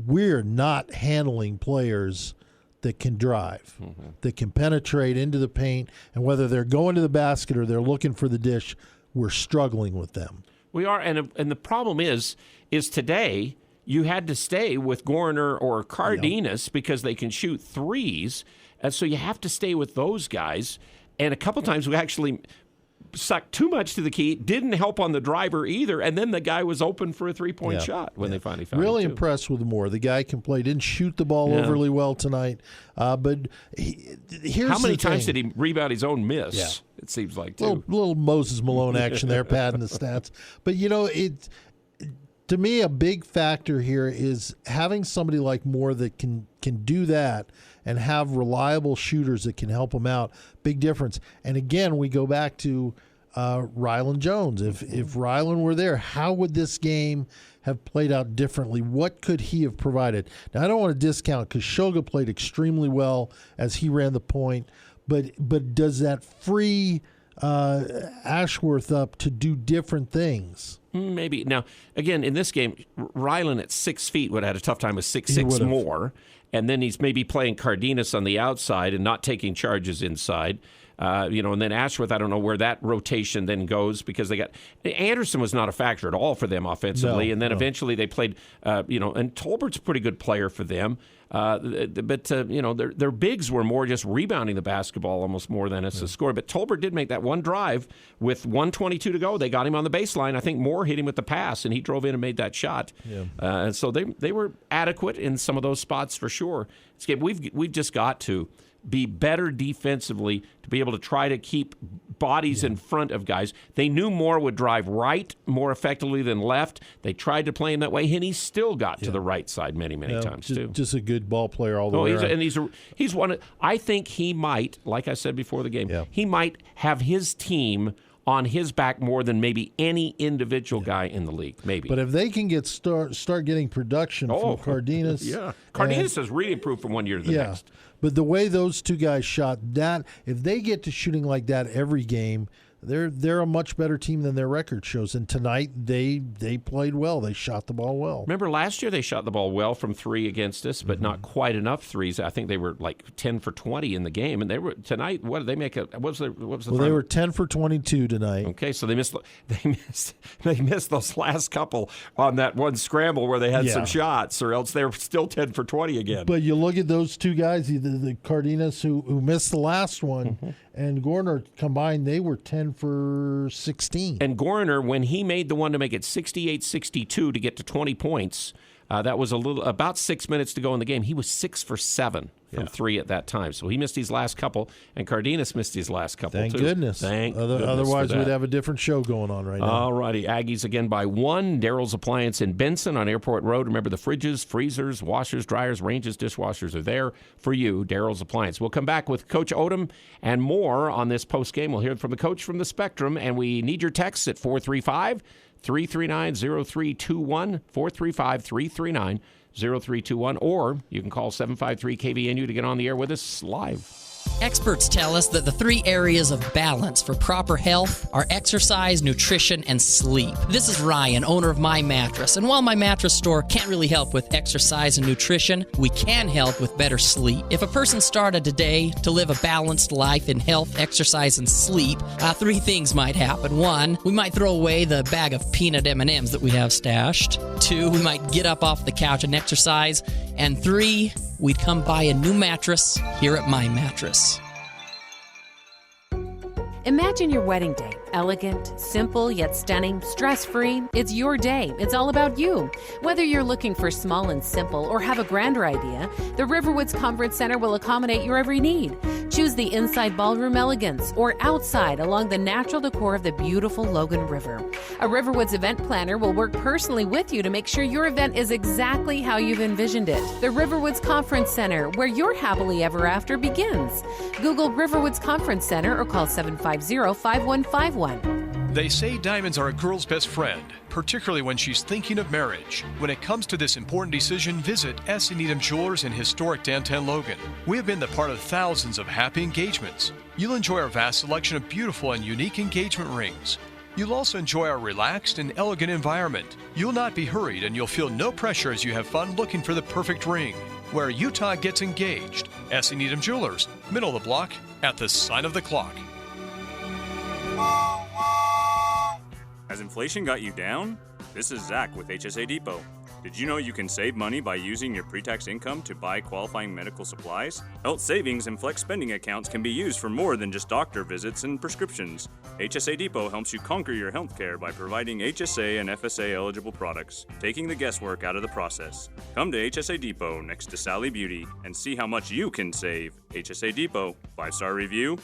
S3: We're not handling players that can drive, that can penetrate into the paint, and whether they're going to the basket or they're looking for the dish, we're struggling with them.
S2: We are, and the problem is today you had to stay with Gorner or Cardenas because they can shoot threes, and so you have to stay with those guys. And a couple times we actually sucked too much to the key, didn't help on the driver either, and then the guy was open for a three-point shot when they finally found
S3: Really
S2: him,
S3: impressed with Moore. The guy can play. Didn't shoot the ball overly well tonight, but here's
S2: how many
S3: the
S2: times
S3: thing.
S2: did he rebound his own miss?
S3: Yeah.
S2: It seems like too.
S3: Little Moses Malone action there, padding the stats. But to me, a big factor here is having somebody like Moore that can do that and have reliable shooters that can help him out. Big difference. And again, we go back to Rylan Jones. If Rylan were there, how would this game have played out differently? What could he have provided? Now, I don't want to discount because Shoga played extremely well as he ran the point, but does that free Ashworth up to do different things?
S2: Maybe. Now, again, in this game, Rylan at 6 feet would have had a tough time with 6'6" more. And then he's maybe playing Cardenas on the outside and not taking charges inside. And then Ashworth, I don't know where that rotation then goes because they got Anderson was not a factor at all for them offensively. And then eventually they played, and Tolbert's a pretty good player for them. But their bigs were more just rebounding the basketball almost more than as a score. But Tolbert did make that one drive with 1:22 to go. They got him on the baseline. I think Moore hit him with the pass, and he drove in and made that shot.
S3: Yeah.
S2: And so they were adequate in some of those spots for sure. We've just got to be better defensively to be able to try to keep bodies in front of guys. They knew Moore would drive right more effectively than left. They tried to play him that way, and he still got to the right side many times too.
S3: Just a good ball player all the way around.
S2: He's one. I think he might, like I said before the game, he might have his team on his back more than maybe any individual guy in the league, maybe.
S3: But if they can start getting production from Cardenas.
S2: Cardenas has really improved from one year to the next.
S3: But the way those two guys shot, that if they get to shooting like that every game, they're a much better team than their record shows. And tonight they played well. They shot the ball well.
S2: Remember last year they shot the ball well from three against us, but not quite enough threes. I think they were like 10 for 20 in the game, and they were tonight. What did they make? What was the?
S3: They were 10 for 22 tonight.
S2: Okay, so they missed those last couple on that one scramble where they had some shots, or else they were still 10 for 20 again.
S3: But you look at those two guys, the Cardenas who missed the last one, and Gorner combined, they were 10 for 16.
S2: And Gorner, when he made the one to make it 68-62 to get to 20 points, that was about 6 minutes to go in the game. He was 6 for 7 from three at that time. So he missed his last couple, and Cardenas missed his last couple,
S3: Thank
S2: too.
S3: Goodness. Otherwise, we'd have a different show going on right now.
S2: All righty. Aggies again by 1. Daryl's Appliance in Benson on Airport Road. Remember, the fridges, freezers, washers, dryers, ranges, dishwashers are there for you. Daryl's Appliance. We'll come back with Coach Odom and more on this post game. We'll hear from the coach from the Spectrum, and we need your texts at 435-339-0321, 435-339-0321, or you can call 753-KVNU to get on the air with us live.
S4: Experts tell us that the 3 areas of balance for proper health are exercise, nutrition, and sleep. This is Ryan, owner of My Mattress, and while My Mattress Store can't really help with exercise and nutrition, we can help with better sleep. If a person started today to live a balanced life in health, exercise, and sleep, 3 things might happen. 1, we might throw away the bag of peanut M&Ms that we have stashed. 2, we might get up off the couch and exercise. And 3, we'd come buy a new mattress here at My Mattress.
S22: Imagine your wedding day. Elegant, simple, yet stunning, stress-free. It's your day. It's all about you. Whether you're looking for small and simple or have a grander idea, the Riverwoods Conference Center will accommodate your every need. Choose the inside ballroom elegance or outside along the natural decor of the beautiful Logan River. A Riverwoods event planner will work personally with you to make sure your event is exactly how you've envisioned it. The Riverwoods Conference Center, where your happily ever after begins. Google Riverwoods Conference Center or call 750-5151.
S23: They say diamonds are a girl's best friend, particularly when she's thinking of marriage. When it comes to this important decision, visit S. Needham Jewelers in historic downtown Logan. We have been the part of thousands of happy engagements. You'll enjoy our vast selection of beautiful and unique engagement rings. You'll also enjoy our relaxed and elegant environment. You'll not be hurried, and you'll feel no pressure as you have fun looking for the perfect ring. Where Utah gets engaged. S. Needham Jewelers, middle of the block, at the sign of the clock.
S5: Has inflation got you down? This is Zach with HSA Depot. Did you know you can save money by using your pre-tax income to buy qualifying medical supplies? Health savings and flex spending accounts can be used for more than just doctor visits and prescriptions. HSA Depot helps you conquer your health care by providing HSA and FSA eligible products, taking the guesswork out of the process. Come to HSA Depot next to Sally Beauty and see how much you can save. HSA Depot, 5-star review.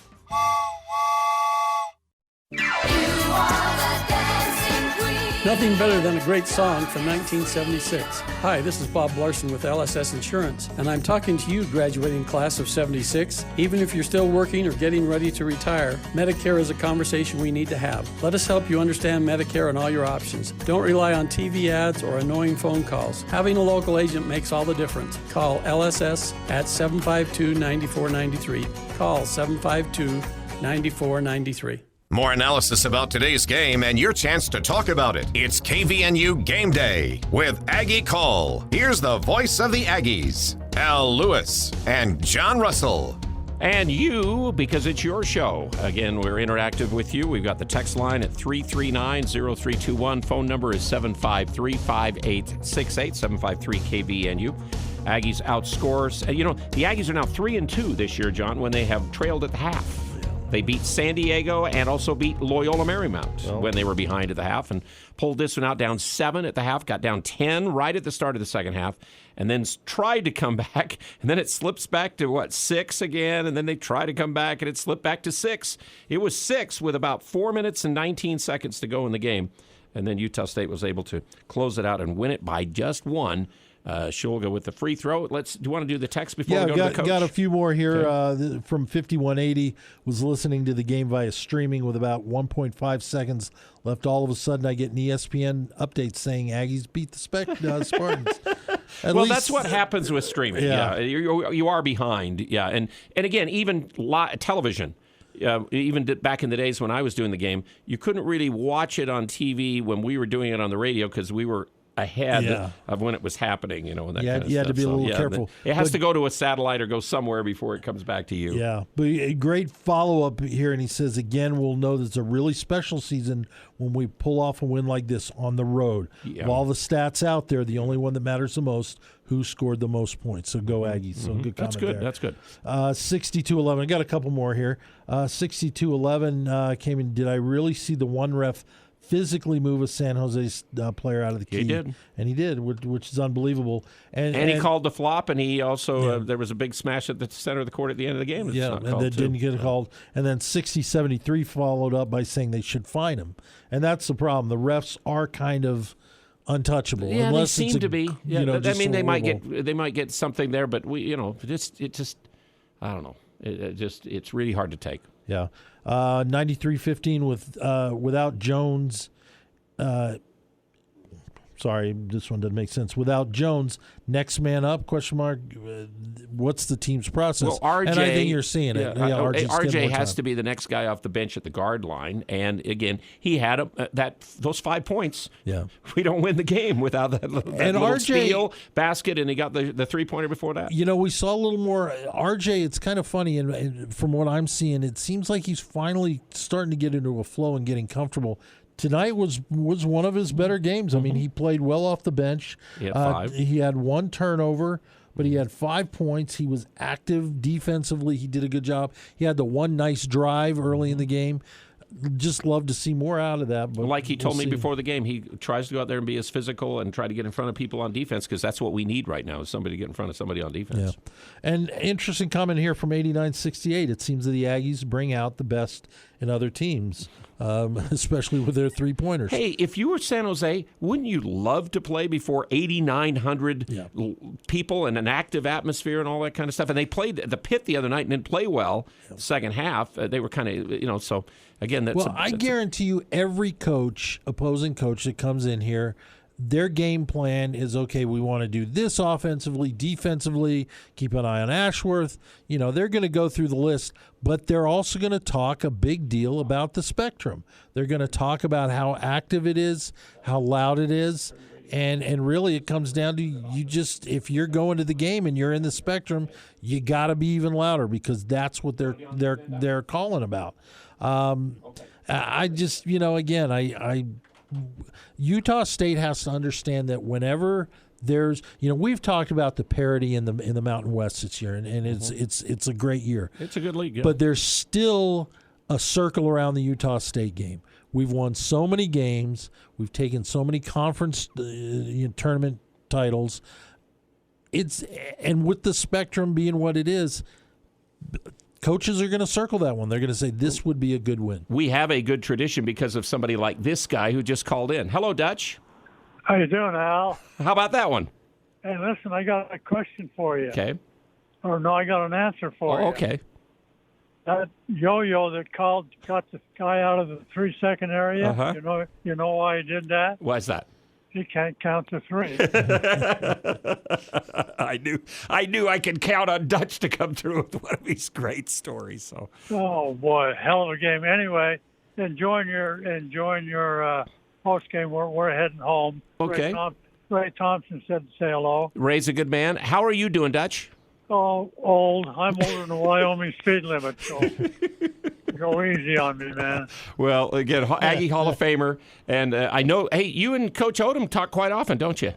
S6: Nothing better than a great song from 1976. Hi, this is Bob Larson with LSS Insurance, and I'm talking to you, graduating class of 76. Even if you're still working or getting ready to retire, Medicare is a conversation we need to have. Let us help you understand Medicare and all your options. Don't rely on TV ads or annoying phone calls. Having a local agent makes all the difference. Call LSS at 752-9493. Call 752-9493.
S1: More analysis about today's game and your chance to talk about it. It's KVNU Game Day with Aggie Call. Here's the voice of the Aggies, Al Lewis and John Russell.
S2: And you, because it's your show. Again, we're interactive with you. We've got the text line at 339-0321. Phone number is 753-5868, 753-KVNU. Aggies outscores. The Aggies are now 3-2 this year, John, when they have trailed at the half. They beat San Diego and also beat Loyola Marymount when they were behind at the half and pulled this one out down 7 at the half, got down 10 right at the start of the second half, and then tried to come back, and then it slips back to, 6 again, and then they try to come back, and it slipped back to 6. It was 6 with about 4 minutes and 19 seconds to go in the game, and then Utah State was able to close it out and win it by just 1. Shulga with the free throw. Do you want to do the text before we go to the coach?
S3: Got a few more here from 5180. Was listening to the game via streaming with about 1.5 seconds left. All of a sudden, I get an ESPN update saying Aggies beat the Spartans.
S2: That's what happens with streaming. Yeah, you are behind. Yeah, and again, even television. Even back in the days when I was doing the game, you couldn't really watch it on TV when we were doing it on the radio because we were ahead of when it was happening, and that kind of stuff. You had to be a little careful. It has to go to a satellite or go somewhere before it comes back to you.
S3: Yeah, but a great follow-up here, and he says, again, we'll know that it's a really special season when we pull off a win like this on the road. Yeah. Of all the stats out there, the only one that matters the most, who scored the most points. So go Aggies. So good comment there.
S2: That's good.
S3: 62-11. I got a couple more here. 62-11 came in. Did I really see the one ref physically move a San Jose player out of the key?
S2: He did.
S3: And he did, which is unbelievable. And
S2: he called the flop, and he also, there was a big smash at the center of the court at the end of the game.
S3: And that didn't get called. And then 60-73 followed up by saying they should fine him. And that's the problem. The refs are kind of untouchable.
S2: Yeah,
S3: unless
S2: they seem to be. Yeah, I mean, they
S3: might
S2: get something there, but I don't know. It's really hard to take.
S3: Yeah. 93-15 without Jones. Sorry, this one doesn't make sense. Without Jones, next man up, question mark. What's the team's process?
S2: Well, RJ,
S3: and I think you're seeing it.
S2: RJ has to be the next guy off the bench at the guard line. And, again, he had those 5 points.
S3: Yeah.
S2: We don't win the game without that little RJ, steal basket, and he got the three-pointer before that.
S3: We saw a little more. RJ, it's kind of funny, and from what I'm seeing, it seems like he's finally starting to get into a flow and getting comfortable. Tonight was one of his better games. I mean, he played well off the bench.
S2: He had 5.
S3: He had 1 turnover, but he had 5 points. He was active defensively. He did a good job. He had the one nice drive early in the game. Just love to see more out of that. But
S2: like he told me before the game, he tries to go out there and be as physical and try to get in front of people on defense because that's what we need right now is somebody to get in front of somebody on defense.
S3: Yeah. And interesting comment here from 89-68. It seems that the Aggies bring out the best in other teams, especially with their three-pointers.
S2: Hey, if you were San Jose, wouldn't you love to play before 8,900 people and an active atmosphere and all that kind of stuff? And they played the Pit the other night and didn't play well second half. They were kind of, so... Again,
S3: I guarantee you every opposing coach that comes in here, their game plan is, okay, we want to do this offensively, defensively, keep an eye on Ashworth. They're going to go through the list, but they're also going to talk a big deal about the Spectrum. They're going to talk about how active it is, how loud it is, and really it comes down to if you're going to the game and you're in the Spectrum, you got to be even louder because that's what they're calling about. I just, again, I Utah State has to understand that whenever there's, we've talked about the parity in the Mountain West this year, and it's a great year.
S2: It's a good league, yeah.
S3: But there's still a circle around the Utah State game. We've won so many games. We've taken so many conference tournament titles. And with the spectrum being what it is, coaches are going to circle that one. They're going to say this would be a good win.
S2: We have a good tradition because of somebody like this guy who just called in. Hello, Dutch.
S7: How you doing, Al?
S2: How about that one?
S7: Hey, listen, I got a question for you.
S2: Okay.
S7: Or no, I got an answer for you.
S2: Okay.
S7: That yo-yo that got the guy out of the 3-second area.
S2: Uh-huh.
S7: You know why he did that?
S2: Why is that?
S7: He can't count to 3.
S2: I knew I could count on Dutch to come through with one of these great stories. So.
S7: Oh boy, hell of a game. Anyway, enjoying your post game. We're heading home.
S2: Okay.
S7: Ray Thompson said to say hello.
S2: Ray's a good man. How are you doing, Dutch?
S7: Oh, old. I'm older than the Wyoming speed limit, so go easy on me, man.
S2: Well, again, Aggie Hall of Famer, and I know. Hey, you and Coach Odom talk quite often, don't you?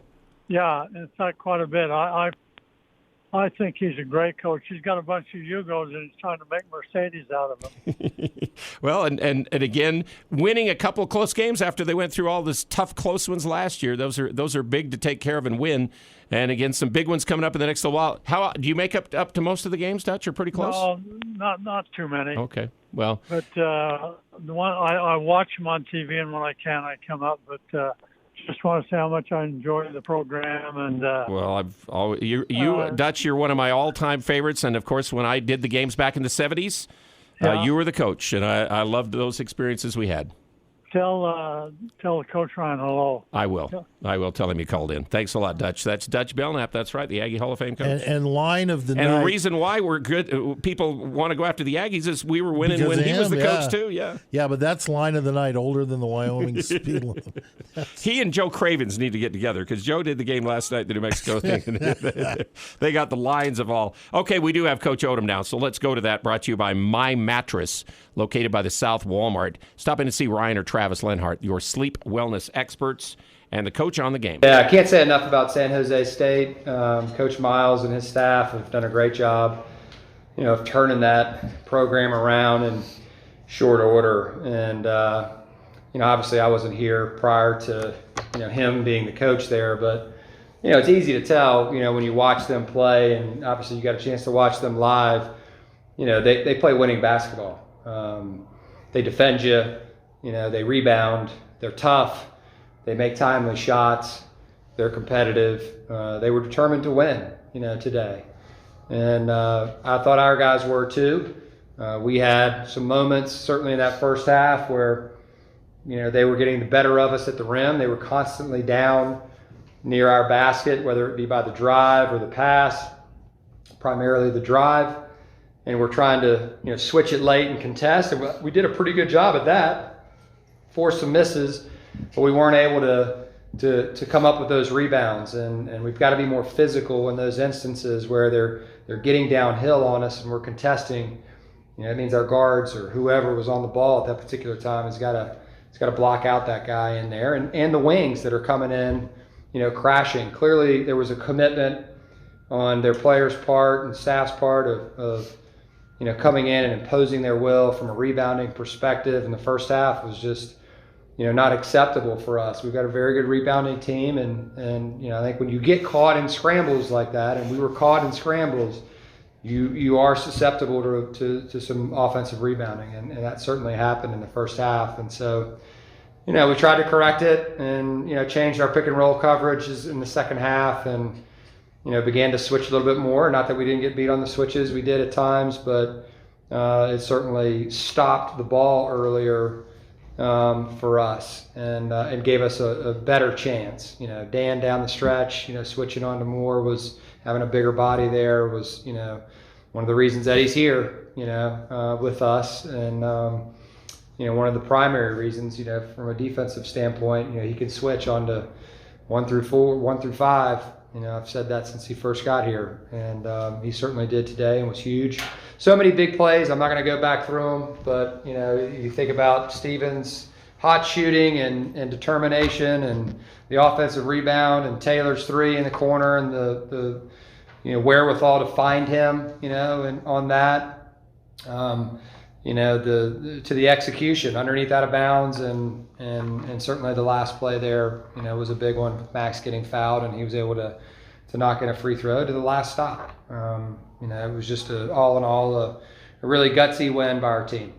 S7: Yeah, it's not quite a bit. I think he's a great coach. He's got a bunch of Yugos, and he's trying to make Mercedes out of them.
S2: Well, and again, winning a couple of close games after they went through all this tough close ones last year. Those are big to take care of and win. And again, some big ones coming up in the next little while. How do you make up to most of the games, Dutch? Or pretty close?
S7: No, not too many.
S2: Okay, well.
S7: But the one I watch them on TV, and when I can, I come up. But just want to say how much I enjoy the program. And
S2: well, I've always Dutch, you're one of my all-time favorites. And of course, when I did the games back in the '70s, you were the coach, and I loved those experiences we had.
S7: Tell Coach Ryan hello.
S2: I will. I will tell him you called in. Thanks a lot, Dutch. That's Dutch Belknap. That's right, the Aggie Hall of Fame coach.
S3: And line of the night.
S2: And the reason why we're good, people want to go after the Aggies is we were winning when he was the coach too. Yeah.
S3: Yeah, but that's line of the night, older than the Wyoming speed limit.
S2: He and Joe Cravens need to get together because Joe did the game last night, the New Mexico thing. They got the lines of all. Okay, we do have Coach Odom now, so let's go to that. Brought to you by My Mattress, located by the South Walmart. Stop in and see Ryan or Travis Lenhart, your sleep wellness experts, and the coach on the game.
S8: Yeah, I can't say enough about San Jose State. Coach Miles and his staff have done a great job, of turning that program around in short order. And, obviously I wasn't here prior to, him being the coach there, but, it's easy to tell, when you watch them play, and obviously you got a chance to watch them live, they play winning basketball. They defend you, they rebound, they're tough. They make timely shots. They're competitive. They were determined to win, today. And I thought our guys were too. We had some moments, certainly in that first half, where, they were getting the better of us at the rim. They were constantly down near our basket, whether it be by the drive or the pass, primarily the drive. And we're trying to, switch it late and contest. And we did a pretty good job at that. Forced some misses, but we weren't able to come up with those rebounds, and we've got to be more physical in those instances where they're getting downhill on us and we're contesting. It means our guards or whoever was on the ball at that particular time has got to block out that guy in there, and the wings that are coming in, crashing. Clearly there was a commitment on their players' part and staff's part of coming in and imposing their will from a rebounding perspective. In the first half was just not acceptable for us. We've got a very good rebounding team, and I think when you get caught in scrambles like that, and we were caught in scrambles, you are susceptible to some offensive rebounding, and that certainly happened in the first half. And so, we tried to correct it and, changed our pick and roll coverages in the second half, and, began to switch a little bit more. Not that we didn't get beat on the switches, we did at times, but it certainly stopped the ball earlier for us, and gave us a better chance. Dan down the stretch, switching on to Moore, was having a bigger body there, was, one of the reasons that he's here, with us. And, one of the primary reasons, from a defensive standpoint, he can switch on to 1 through 4, 1 through 5. I've said that since he first got here, and he certainly did today and was huge. So many big plays. I'm not going to go back through them, but you think about Stevens hot shooting and determination and the offensive rebound and Taylor's three in the corner and the wherewithal to find him, and on that, to the execution underneath out of bounds and certainly the last play there, was a big one. Max getting fouled and he was able to knock in a free throw to the last stop. It was just all in all a really gutsy win by our team.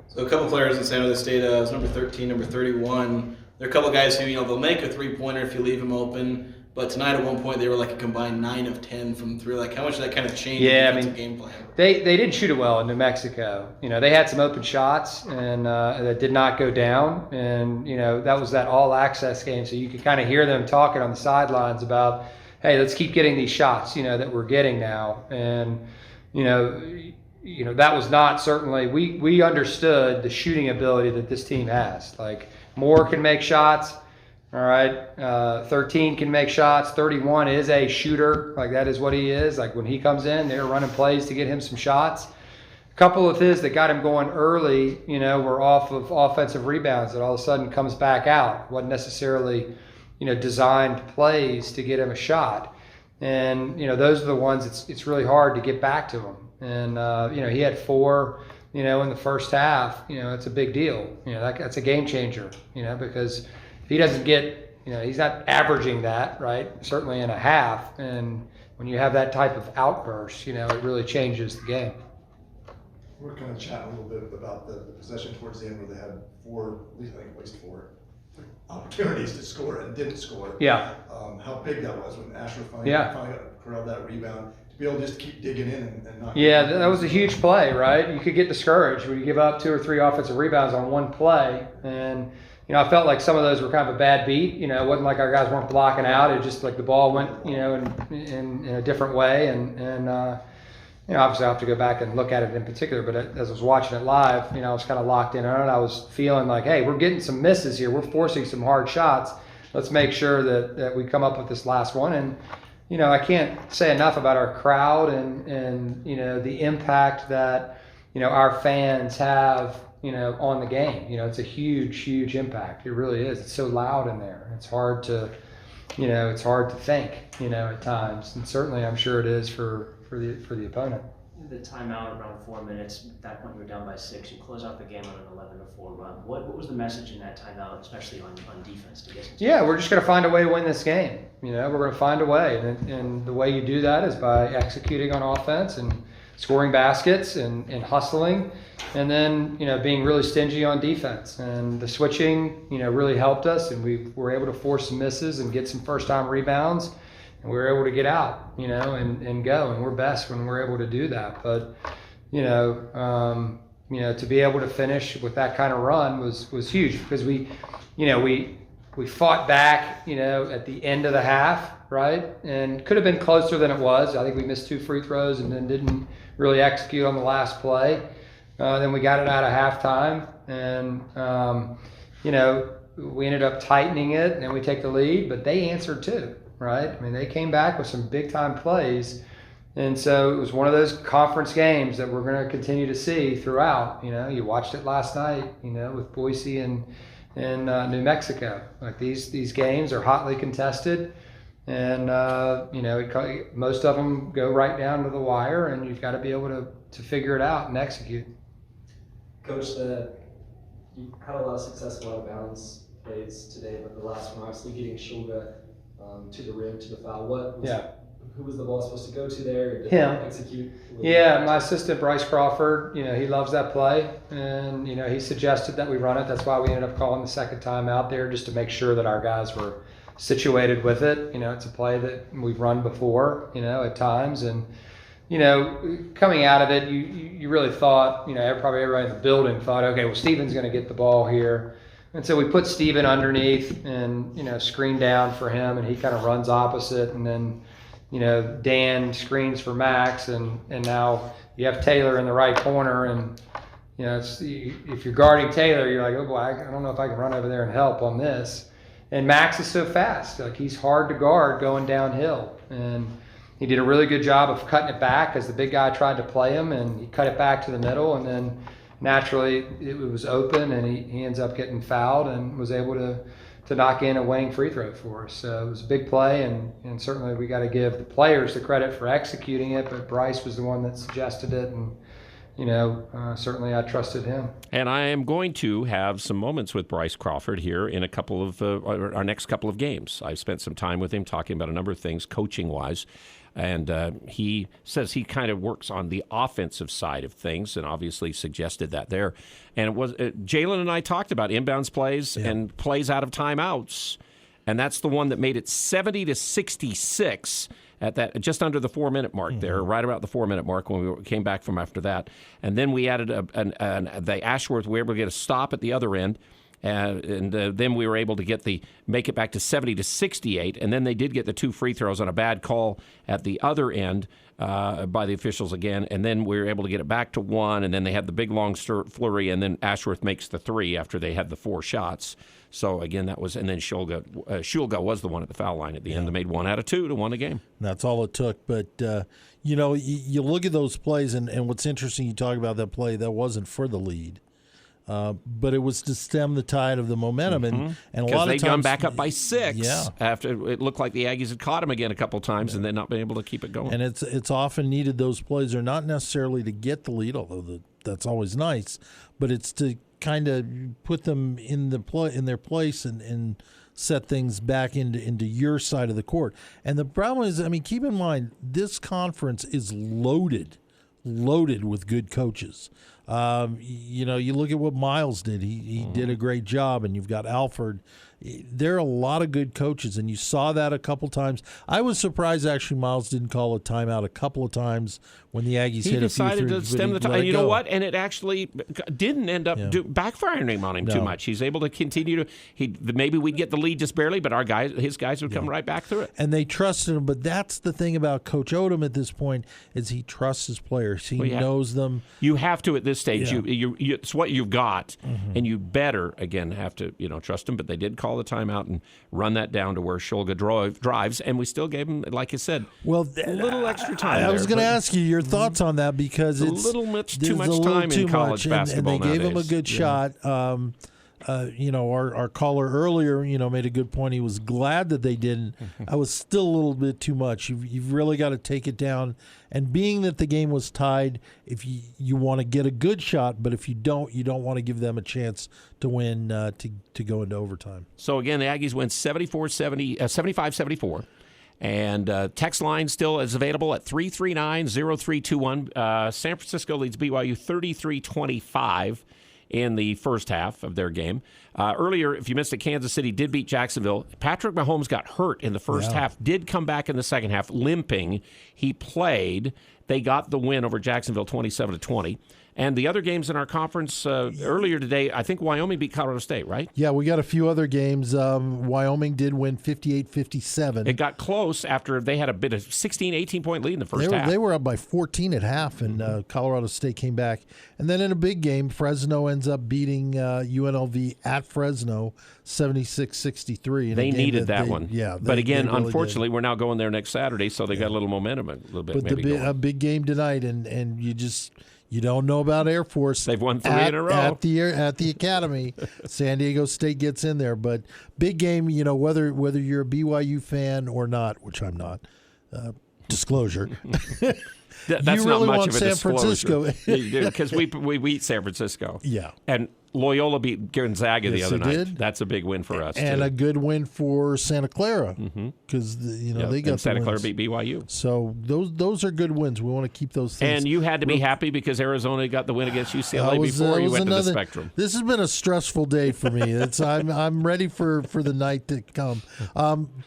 S14: So a couple players in San Jose State, it was number 13, number 31. There are a couple guys who, they'll make a three-pointer if you leave them open. But tonight at one point they were like a combined 9 of 10 from three. Like how much did that kind of change the defensive game plan?
S8: They didn't shoot it well in New Mexico. They had some open shots and that did not go down. And that was that all access game. So you could kind of hear them talking on the sidelines about, hey, let's keep getting these shots, that we're getting now. And that was not certainly, we understood the shooting ability that this team has. Like Moore can make shots. All right, 13 can make shots. 31 is a shooter. Like that is what he is. Like when he comes in, they're running plays to get him some shots. A couple of his that got him going early, were off of offensive rebounds that all of a sudden comes back out. Wasn't necessarily, designed plays to get him a shot. And, those are the ones it's really hard to get back to him. And, he had 4, in the first half. It's a big deal. That's a game changer, because if he doesn't get, he's not averaging that, right? Certainly in a half. And when you have that type of outburst, it really changes the game.
S15: We're kind of chatting a little bit about the possession towards the end where they had 4, at least 4 opportunities to score and didn't score.
S8: Yeah.
S15: How big that was when Asher finally corralled that rebound. To be able to just keep digging in and not.
S8: Yeah, that was a huge play, right? You could get discouraged when you give up 2 or 3 offensive rebounds on one play. And I felt like some of those were kind of a bad beat. It wasn't like our guys weren't blocking out. It just like the ball went, in a different way. And obviously I'll have to go back and look at it in particular. But as I was watching it live, I was kind of locked in on it. I was feeling like, hey, we're getting some misses here. We're forcing some hard shots. Let's make sure that we come up with this last one. And, I can't say enough about our crowd and the impact that, our fans have, on the game. It's a huge, huge impact. It really is. It's so loud in there. It's hard to, think, at times. And certainly I'm sure it is for the opponent.
S17: The timeout around 4 minutes. At that point, you were down by 6. You close out the game on an 11-4 run. What was the message in that timeout, especially on defense? To get
S8: Yeah, we're just going to find a way to win this game. We're going to find a way, and the way you do that is by executing on offense and scoring baskets and hustling, and then being really stingy on defense. And the switching, really helped us, and we were able to force some misses and get some first-time rebounds. And we were able to get out, and go, and we're best when we're able to do that. But, to be able to finish with that kind of run was huge because we fought back, at the end of the half, right? And could have been closer than it was. I think we missed 2 free throws and then didn't really execute on the last play. Then we got it out of halftime, and we ended up tightening it, and then we take the lead. But they answered too. Right? I mean, they came back with some big-time plays. And so it was one of those conference games that we're going to continue to see throughout. You watched it last night, with Boise and New Mexico. Like these games are hotly contested. And, most of them go right down to the wire, and you've got to be able to figure it out and execute.
S9: Coach, you had a lot of successful out-of-bounds plays today, but the last one, obviously getting Shulga to the rim, to the foul. Who was the ball supposed to go to there?
S8: Him.
S9: Execute?
S8: Yeah, my assistant Bryce Crawford. He loves that play, and he suggested that we run it. That's why we ended up calling the second time out there, just to make sure that our guys were situated with it. It's a play that we've run before, at times, and coming out of it, you really thought, probably everybody in the building thought, okay, well, Steven's going to get the ball here. And so we put Steven underneath and, screen down for him, and he kind of runs opposite. And then, Dan screens for Max, and now you have Taylor in the right corner. And, if you're guarding Taylor, you're like, oh, boy, I don't know if I can run over there and help on this. And Max is so fast. Like, he's hard to guard going downhill. And he did a really good job of cutting it back as the big guy tried to play him, and he cut it back to the middle. And then, naturally it was open, and he ends up getting fouled and was able to knock in a winning free throw for us. So it was a big play, and certainly we got to give the players the credit for executing it, but Bryce was the one that suggested it, and certainly I trusted him. And
S2: I am going to have some moments with Bryce Crawford here in a couple of our next couple of games. I've spent some time with him talking about a number of things coaching-wise, and he says he kind of works on the offensive side of things, and obviously suggested that there. And it was Jalen and I talked about inbounds plays and plays out of timeouts, and that's the one that made it 70-66 at that just under the 4-minute mark there, right about the 4-minute mark when we came back from after that. And then we added the Ashworth. We were able to get a stop at the other end. And then we were able to make it back to 70-68, and then they did get the 2 free throws on a bad call at the other end by the officials again, and then we were able to get it back to 1, and then they had the big long flurry, and then Ashworth makes the 3 after they had the 4 shots. So again, that was, and then Shulga was the one at the foul line at the end that made 1 out of 2 to win the game.
S3: That's all it took. But you look at those plays, and what's interesting, you talk about that play that wasn't for the lead. But it was to stem the tide of the momentum, and a lot of times
S2: they gone back up by 6 after it looked like the Aggies had caught them again a couple of times, and then not been able to keep it going.
S3: And it's often needed. Those plays are not necessarily to get the lead, although that's always nice, but it's to kind of put them in their place and set things back into your side of the court. And the problem is, keep in mind, this conference is loaded with good coaches. You look at what Miles did. He did a great job, and you've got Alford. There are a lot of good coaches, and you saw that a couple times. I was surprised, actually, Miles didn't call a timeout a couple of times when the Aggies hit a few threes. He decided to
S2: stem the tide. And you know what? And it actually didn't end up backfiring on him too much. He's able to continue to maybe we'd get the lead just barely, but his guys would come right back through it.
S3: And they trusted him. But that's the thing about Coach Odom at this point is he trusts his players. He knows them.
S2: You have to at this stage. It's what you've got, and you better again have to trust them. But they did call the timeout and run that down to where Shulga drives, and we still gave him, like you said, a little extra time.
S3: I was going to ask you your thoughts on that because it's
S2: a little too much time in college basketball
S3: and they gave him a good shot. Our caller earlier, made a good point. He was glad that they didn't. I was still a little bit too much. You've really got to take it down. And being that the game was tied, if you want to get a good shot, but if you don't want to give them a chance to win to go into overtime.
S2: So again, the Aggies win 75-74. And text line still is available at 339-0321. San Francisco leads BYU 33-25 in the first half of their game. Earlier, if you missed it, Kansas City did beat Jacksonville. Patrick Mahomes got hurt in the first half, did come back in the second half, limping. He played. They got the win over Jacksonville 27-20. And the other games in our conference earlier today, I think Wyoming beat Colorado State, right?
S3: Yeah, we got a few other games. Wyoming did win 58-57.
S2: It got close after they had a bit of 16, 18-point lead in the first half.
S3: They were up by 14 at half, and Colorado State came back. And then in a big game, Fresno ends up beating UNLV at Fresno 76-63.
S2: They needed that one.
S3: Yeah.
S2: But again, really unfortunately, we're now going there next Saturday, so they got a little momentum a little bit.
S3: But a big game tonight, and you don't know about Air Force.
S2: They've won 3 in a row
S3: at the academy. San Diego State gets in there, but big game. Whether you're a BYU fan or not, which I'm not. Disclosure.
S2: That's
S3: you really
S2: not much
S3: want
S2: of a
S3: San
S2: disclosure.
S3: Francisco
S2: Because we beat San Francisco.
S3: Yeah,
S2: and Loyola beat Gonzaga the other night.
S3: Did.
S2: That's a big win for us,
S3: and
S2: too.
S3: a good win for Santa Clara because they got
S2: and Santa Clara beat BYU.
S3: So those are good wins. We want to keep those things.
S2: And you had to be happy because Arizona got the win against UCLA before you went to the Spectrum.
S3: This has been a stressful day for me. I'm ready for the night to come.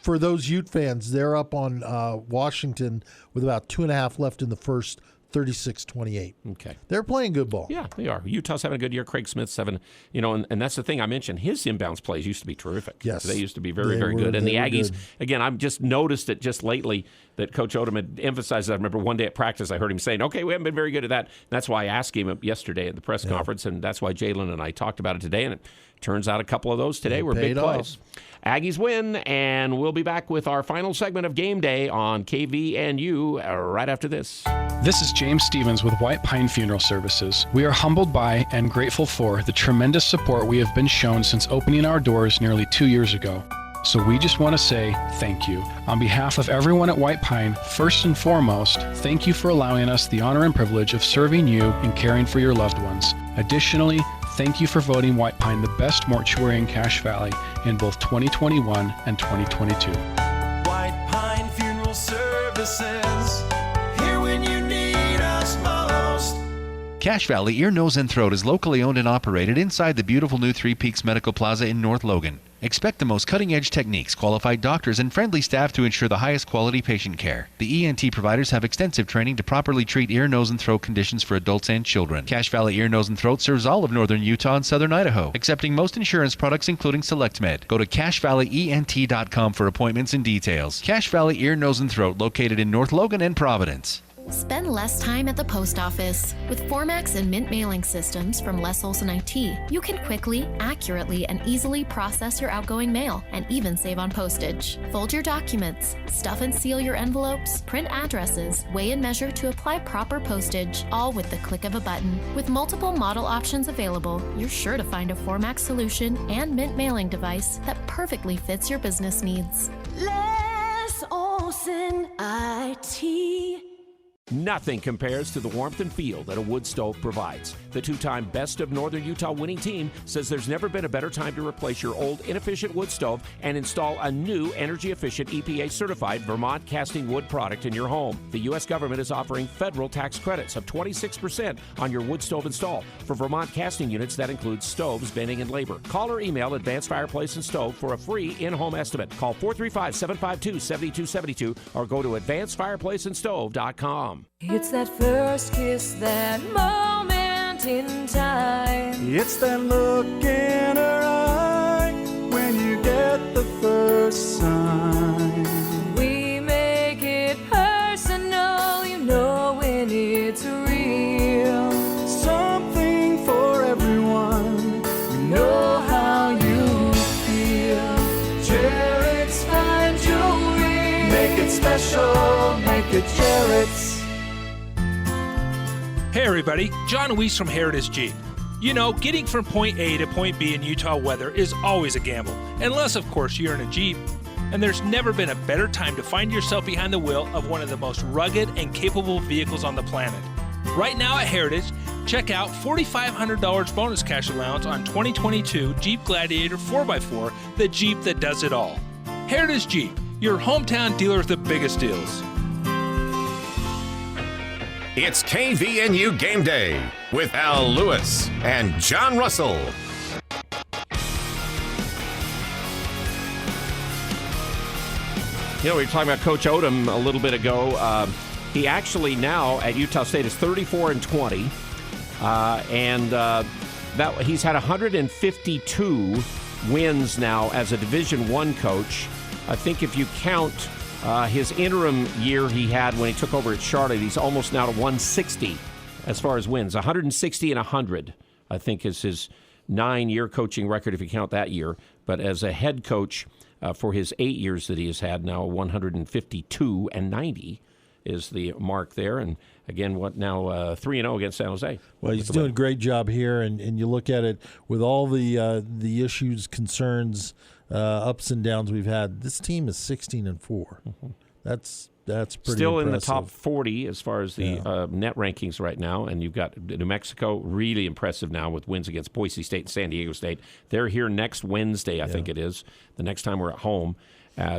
S3: For those Ute fans, they're up on Washington with about 2.5 left in the first. 36-28.
S2: Okay.
S3: They're playing good ball.
S2: Yeah, they are. Utah's having a good year. Craig Smith's having, and that's the thing I mentioned. His inbounds plays used to be terrific.
S3: Yes.
S2: They used to be very, very good. And the Aggies, again, I've just noticed it just lately. that Coach Odom had emphasized. I remember one day at practice, I heard him saying, okay, we haven't been very good at that. And that's why I asked him yesterday at the press conference, and that's why Jalen and I talked about it today, and it turns out a couple of those today were big plays. Aggies win, and we'll be back with our final segment of Game Day on KVNU right after this.
S10: This is James Stevens with White Pine Funeral Services. We are humbled by and grateful for the tremendous support we have been shown since opening our doors nearly 2 years ago. So we just want to say thank you. On behalf of everyone at White Pine, first and foremost, thank you for allowing us the honor and privilege of serving you and caring for your loved ones. Additionally, thank you for voting White Pine the best mortuary in Cache Valley in both 2021 and 2022.
S11: White Pine Funeral Services, here when you need us most.
S16: Cache Valley Ear, Nose, and Throat is locally owned and operated inside the beautiful new Three Peaks Medical Plaza in North Logan. Expect the most cutting-edge techniques, qualified doctors, and friendly staff to ensure the highest quality patient care. The ENT providers have extensive training to properly treat ear, nose, and throat conditions for adults and children. Cache Valley Ear, Nose, and Throat serves all of northern Utah and southern Idaho, accepting most insurance products including SelectMed. Go to CacheValleyENT.com for appointments and details. Cache Valley Ear, Nose, and Throat, located in North Logan and Providence.
S24: Spend less time at the post office. With Formax and Mint mailing systems from Les Olson IT, you can quickly, accurately, and easily process your outgoing mail and even save on postage. Fold your documents, stuff and seal your envelopes, print addresses, weigh and measure to apply proper postage, all with the click of a button. With multiple model options available, you're sure to find a Formax solution and Mint mailing device that perfectly fits your business needs.
S11: Les Olson IT.
S2: Nothing compares to the warmth and feel that a wood stove provides. The two-time Best of Northern Utah winning team says there's never been a better time to replace your old inefficient wood stove and install a new energy-efficient EPA-certified Vermont casting wood product in your home. The U.S. government is offering federal tax credits of 26% on your wood stove install. For Vermont casting units, that includes stoves, venting, and labor. Call or email Advanced Fireplace and Stove for a free in-home estimate. Call 435-752-7272 or go to advancedfireplaceandstove.com.
S11: It's that first kiss, that moment in time.
S25: It's that look in her eye when you get the first sign.
S11: We make it personal, you know when it's real.
S25: Something for everyone, we know how you feel. Jarrett's fine jewelry, make it special, make it Jarrett's.
S26: Hey everybody, John Weiss from Heritage Jeep. You know, getting from point A to point B in Utah weather is always a gamble, unless of course you're in a Jeep. And there's never been a better time to find yourself behind the wheel of one of the most rugged and capable vehicles on the planet. Right now at Heritage, check out $4,500 bonus cash allowance on 2022 Jeep Gladiator 4x4, the Jeep that does it all. Heritage Jeep, your hometown dealer with the biggest deals.
S1: It's KVNU Game Day with Al Lewis and John Russell.
S2: You know, we were talking about Coach Odom a little bit ago. He actually now at Utah State is 34-20, that he's had 152 wins now as a Division I coach. I think if you count his interim year he had when he took over at Charlotte, he's almost now to 160 as far as wins. 160 and 100, I think, is his 9-year coaching record if you count that year. But as a head coach for his 8 years that he has had now, 152 and 90 is the mark there. And again, 3-0 against San Jose.
S3: Well, he's doing a great job here, and you look at it with all the issues, concerns, ups and downs we've had. This team is 16-4. Mm-hmm. That's pretty
S2: still
S3: impressive.
S2: In the top 40 as far as the net rankings right now. And you've got New Mexico, really impressive now with wins against Boise State and San Diego State. They're here next Wednesday, I think it is, the next time we're at home.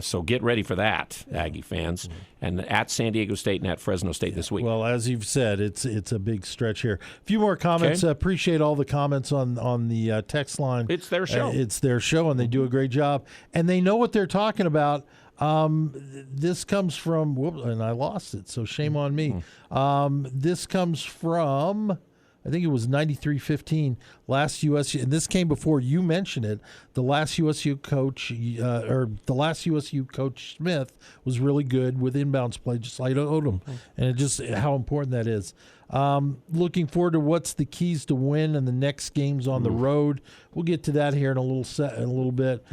S2: So get ready for that, Aggie fans. Mm-hmm. And at San Diego State and at Fresno State this week.
S3: Well, as you've said, it's a big stretch here. A few more comments.
S2: Okay.
S3: Appreciate all the comments on the text line.
S2: It's their show.
S3: It's their show, and they do a great job. And they know what they're talking about. This comes from, and I lost it, so shame on me. This comes from I think it was 93-15. Last USU, and this came before you mentioned it. The last USU coach, Coach Smith, was really good with inbounds play, just like Odom, and it just how important that is. Looking forward to what's the keys to win in the next games on the road. We'll get to that here in a little bit.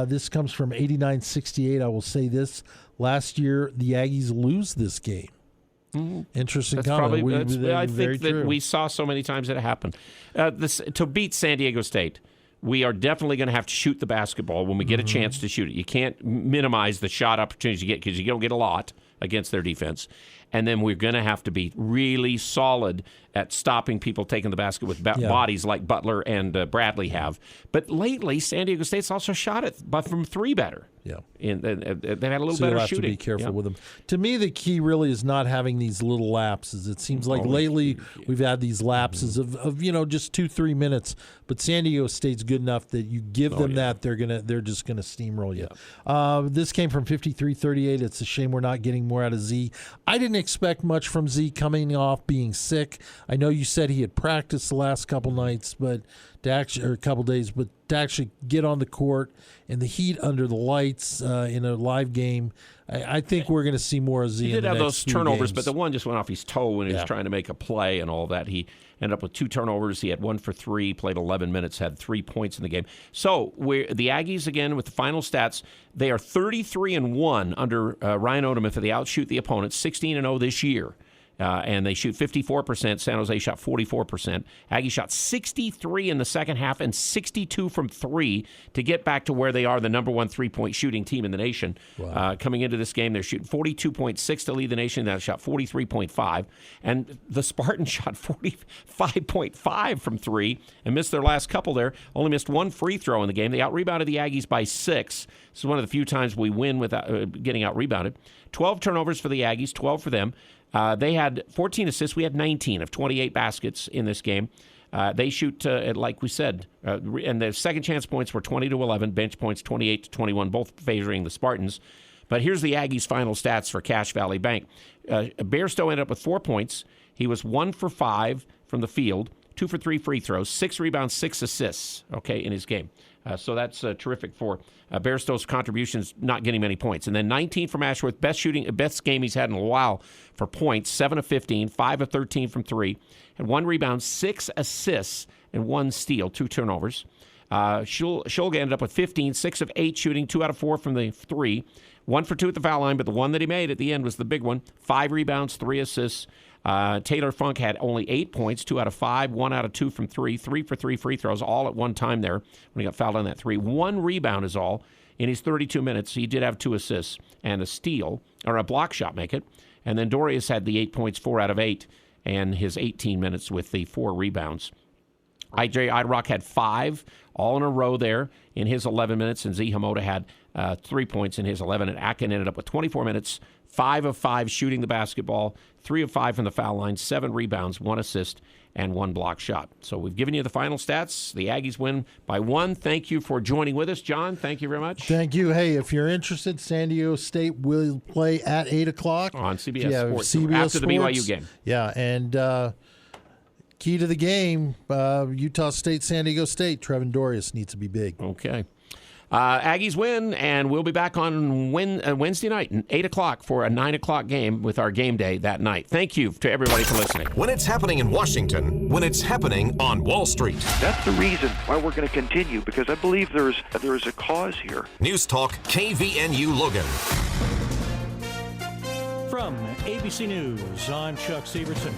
S3: This comes from 89-68. I will say this: last year the Aggies lose this game. Interesting
S2: that's
S3: comment.
S2: Probably, I think that
S3: true.
S2: we saw so many times that it happened. To beat San Diego State, we are definitely going to have to shoot the basketball when we get a chance to shoot it. You can't minimize the shot opportunities you get because you don't get a lot against their defense. And then we're going to have to be really solid at stopping people taking the basket with bodies like Butler and Bradley have. But lately, San Diego State's also shot it, but from three better.
S3: Yeah,
S2: and they've had a little
S3: so
S2: better
S3: you'll have
S2: shooting.
S3: to be careful with them. To me, the key really is not having these little lapses. It seems like lately we've had these lapses of just 2-3 minutes. But San Diego State's good enough that you give them that they're just gonna steamroll you. Yeah. This came from 53-38. It's a shame we're not getting more out of Z. I didn't expect much from Z coming off being sick. I know you said he had practiced the last couple nights, but a couple days, but to actually get on the court in the heat under the lights in a live game, I think we're going to see more of Z.
S2: He did have those turnovers,
S3: games.
S2: but the one just went off his toe when he was trying to make a play and all that. He ended up with 2 turnovers. He had 1 for 3, played 11 minutes, had 3 points in the game. So the Aggies, again, with the final stats, they are 33-1 under Ryan Odom if they outshoot the opponent, 16-0 this year. And they shoot 54%. San Jose shot 44%. Aggie shot 63 in the second half and 62 from 3 to get back to where they are the number 1 3-point shooting team in the nation. Wow. Coming into this game, they're shooting 42.6 to lead the nation. They shot 43.5. And the Spartans shot 45.5 from 3 and missed their last couple there. Only missed 1 free throw in the game. They out-rebounded the Aggies by 6. This is one of the few times we win without getting out-rebounded. 12 turnovers for the Aggies, 12 for them. They had 14 assists. We had 19 of 28 baskets in this game. They shoot, like we said, and their second chance points were 20-11, bench points 28-21, both favoring the Spartans. But here's the Aggies' final stats for Cache Valley Bank. Bairstow ended up with 4 points. He was 1 for 5 from the field, 2 for 3 free throws, 6 rebounds, 6 assists, in his game. So that's terrific for Bairstow's contributions, not getting many points. And then 19 from Ashworth, best game he's had in a while for points, 7 of 15, 5 of 13 from 3, and 1 rebound, 6 assists, and 1 steal, 2 turnovers. Shulga ended up with 15, 6 of 8 shooting, 2 out of 4 from the 3, 1 for 2 at the foul line, but the one that he made at the end was the big one, 5 rebounds, 3 assists. Taylor Funk had only 8 points, 2 out of 5, 1 out of 2 from 3, 3 for 3 free throws, all at one time there when he got fouled on that 3. 1 rebound is all in his 32 minutes. He did have 2 assists and a steal, or a block shot make it. And then Dorius had the 8 points, 4 out of 8, and his 18 minutes with the 4 rebounds. I.J. Idrock had 5 all in a row there in his 11 minutes, and Z Hamoda had 3 points in his 11, and Akin ended up with 24 minutes, 5 of 5 shooting the basketball, 3 of 5 from the foul line, 7 rebounds, 1 assist, and 1 block shot. So we've given you the final stats. The Aggies win by 1. Thank you for joining with us. John, thank you very much.
S3: Thank you. Hey, if you're interested, San Diego State will play at 8 o'clock.
S2: On CBS Sports.
S3: CBS
S2: after
S3: Sports.
S2: The BYU game.
S3: Yeah, and key to the game, Utah State, San Diego State. Trevin Dorius needs to be big.
S2: Okay. Aggies win, and we'll be back on Wednesday night, 8 o'clock, for a 9 o'clock game with our game day that night. Thank you to everybody for listening.
S1: When it's happening in Washington, when it's happening on Wall Street.
S12: That's the reason why we're going to continue, because I believe there is a cause here.
S1: News Talk KVNU Logan.
S13: From ABC News, I'm Chuck Severson.